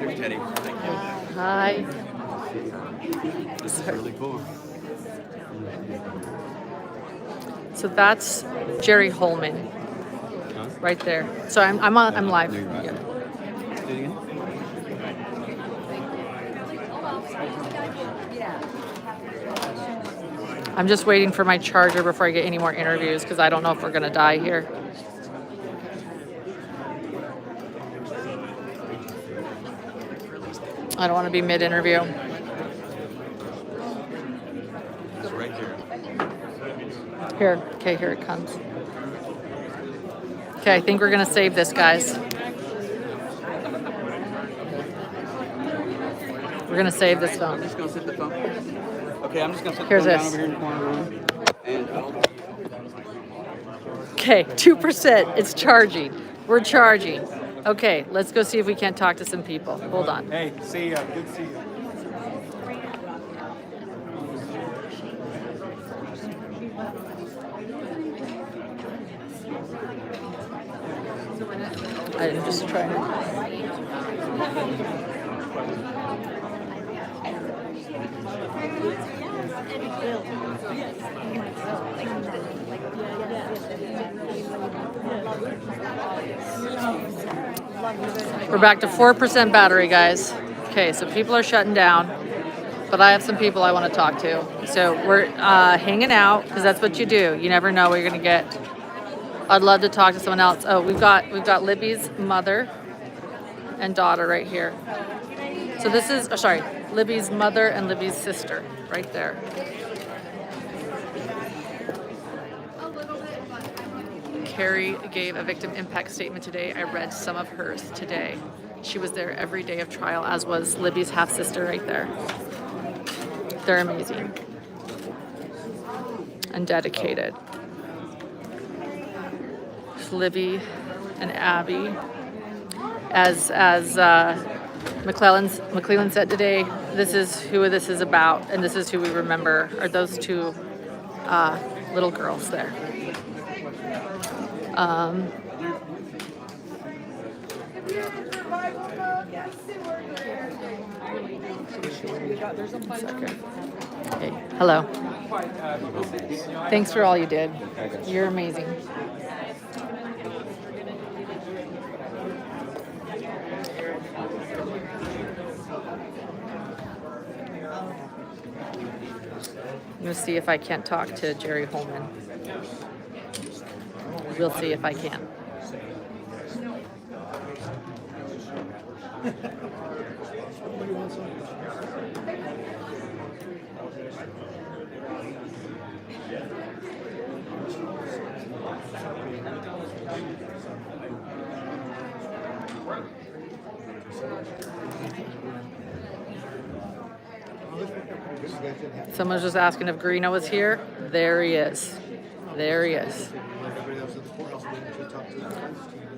S21: Here's
S22: Teddy. Thank you.
S1: Hi.
S22: This is really cool.
S1: So that's Jerry Holman, right there. So I'm live. Yeah.
S22: Do it again.
S1: I'm just waiting for my charger before I get any more interviews because I don't know if we're gonna die here. I don't want to be mid-interview.
S22: It's right here.
S1: Here, okay, here it comes. Okay, I think we're gonna save this, guys. We're gonna save this phone.
S22: I'm just gonna set the phone. Okay, I'm just gonna set the
S1: Here's
S22: phone
S1: this.
S22: down over here in the corner room. And
S1: Okay, 2%. It's charging. We're charging. Okay, let's go see if we can't talk to some people. Hold on.
S22: hey, see ya. Good to see you.
S1: I'm just trying to. We're back to 4% battery, guys. Okay, so people are shutting down, but I have some people I want to talk to. So we're hanging out because that's what you do. You never know what you're gonna get. I'd love to talk to someone else. Oh, we've got Libby's mother and daughter right here. So this is, Libby's mother and Libby's sister right there. Carrie gave a victim impact statement today. I read some of hers today. She was there every day of trial, as was Libby's half-sister right there. They're amazing and dedicated. Libby and Abby. As McClellan said today, this is who this is about, and this is who we remember, are those two little girls there. Hey, hello. Thanks for all you did. You're amazing. I'm going to see if I can't talk to Jerry Holman. We'll see if I can. Someone's just asking if Greeno was here. There he is. There he is.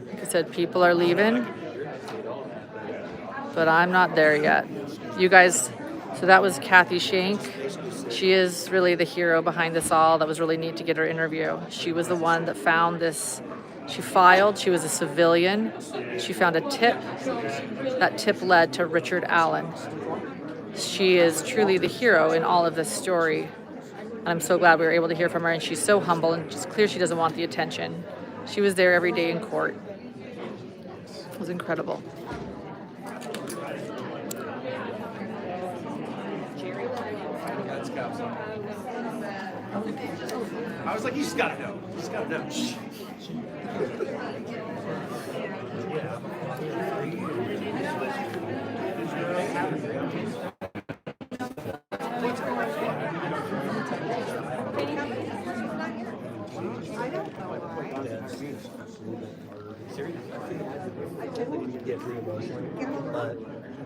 S1: Like I said, people are leaving, but I'm not there yet. You guys, so that was Kathy Shank. She is really the hero behind this all. That was really neat to get her interview. She was the one that found this. She filed. She was a civilian. She found a tip. That tip led to Richard Allen. She is truly the hero in all of this story. And I'm so glad we were able to hear from her. And she's so humble, and it's clear she doesn't want the attention. She was there every day in court. It was incredible.
S7: I was like, you just gotta know. You just gotta know.
S10: Get pretty emotional, but I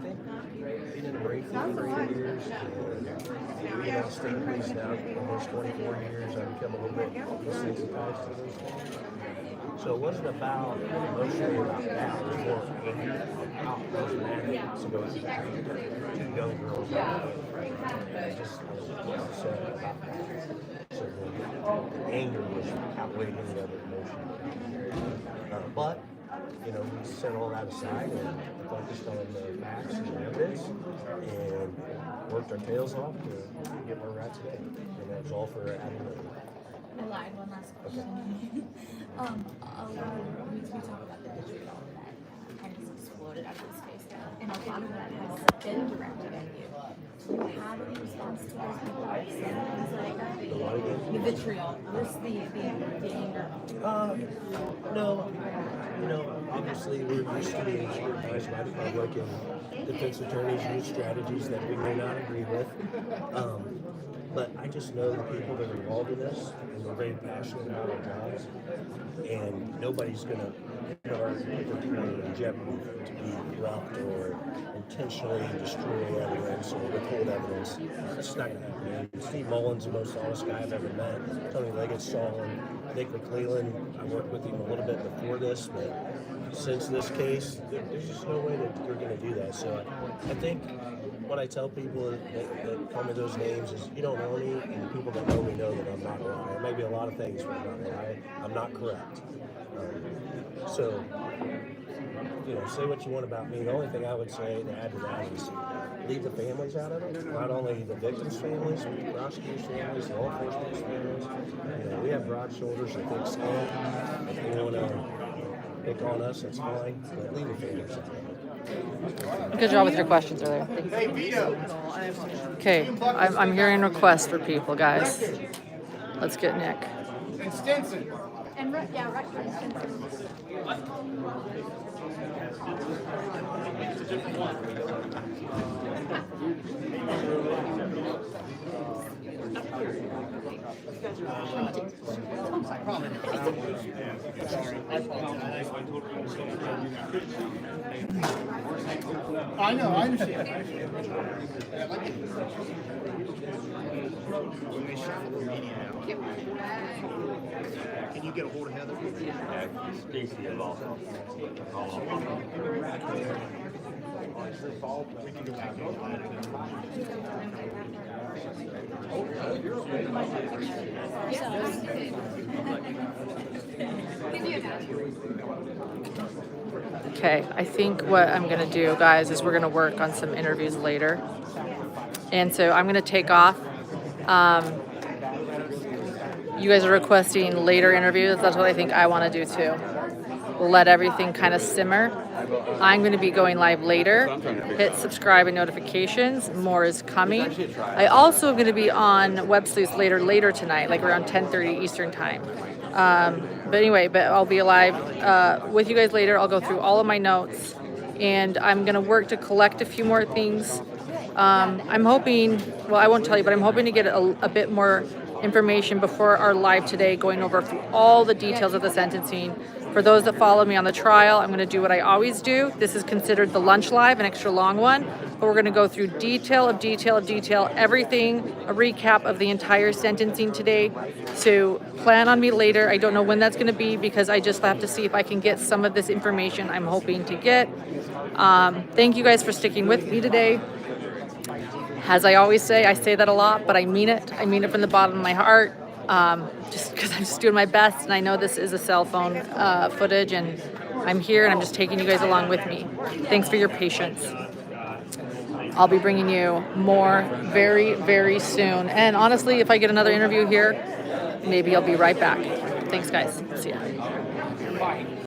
S10: think being in the Marine Corps for 8 years, and being on state police now almost 24 years, I've become a little bit desensitized to those things. So it wasn't about emotionally about that, it was more angry about those mandates to go after two young girls. I just was upset about that. So the anger was outweighing the other emotion. But you know, we set all that aside and focused on the facts and the evidence and worked our tails off to get where we're at today. And that was all for Adam.
S23: I lied, one last question. A lot of we talk about the vitriol that kind of exploded out of this case, and a lot of that has been directed at you. Do you have any response to those people who are saying things like that? The vitriol, where's the anger?
S10: No, you know, obviously we're used to being scrutinized by the public, and defense attorneys use strategies that we may not agree with. But I just know the people that are involved in this, and we're very passionate about our jobs, and nobody's going to put our opportunity in jeopardy to be corrupt or intentionally destroy evidence or withhold evidence. It's not going to happen. Steve Mullen's the most honest guy I've ever met. Tony Leggett's solid. Nick McClellan, I worked with him a little bit before this, but since this case, there's just no way that they're going to do that. So I think what I tell people that call me those names is, you don't know me, and people that know me know that I'm not a liar. Maybe a lot of things, but I'm not a liar. I'm not correct. So say what you want about me. The only thing I would say to add to that is leave the families out of it. Not only the victims' families, but the prosecutors' families, law enforcement's families. We have broad shoulders and thick skin. If they want to pick on us, that's fine. But leave the families out of it.
S1: Good job with your questions earlier.
S13: Hey, Vito.
S1: Okay, I'm hearing requests for people, guys. Let's get Nick.
S13: And Stinson.
S21: And Rutgers and Stinson.
S13: I know, I understand. Can you get a hold of Heather? Stacy involved. We can go back
S1: Okay, I think what I'm going to do, guys, is we're going to work on some interviews later. And so I'm going to take off. You guys are requesting later interviews. That's what I think I want to do too. We'll let everything kind of simmer. I'm going to be going live later. Hit subscribe and notifications. More is coming. I also am going to be on Web Sleuths later tonight, like around 10:30 Eastern time. But anyway, I'll be live with you guys later. I'll go through all of my notes, and I'm going to work to collect a few more things. I'm hoping, well, I won't tell you, but I'm hoping to get a bit more information before our live today, going over through all the details of the sentencing. For those that follow me on the trial, I'm going to do what I always do. This is considered the lunch live, an extra long one, but we're going to go through detail, everything, a recap of the entire sentencing today. So plan on me later. I don't know when that's going to be because I just have to see if I can get some of this information I'm hoping to get. Thank you guys for sticking with me today. As I always say, I say that a lot, but I mean it. I mean it from the bottom of my heart. Just because I'm just doing my best, and I know this is a cell phone footage, and I'm here, and I'm just taking you guys along with me. Thanks for your patience. I'll be bringing you more very, very soon. And honestly, if I get another interview here, maybe I'll be right back. Thanks, guys. See ya.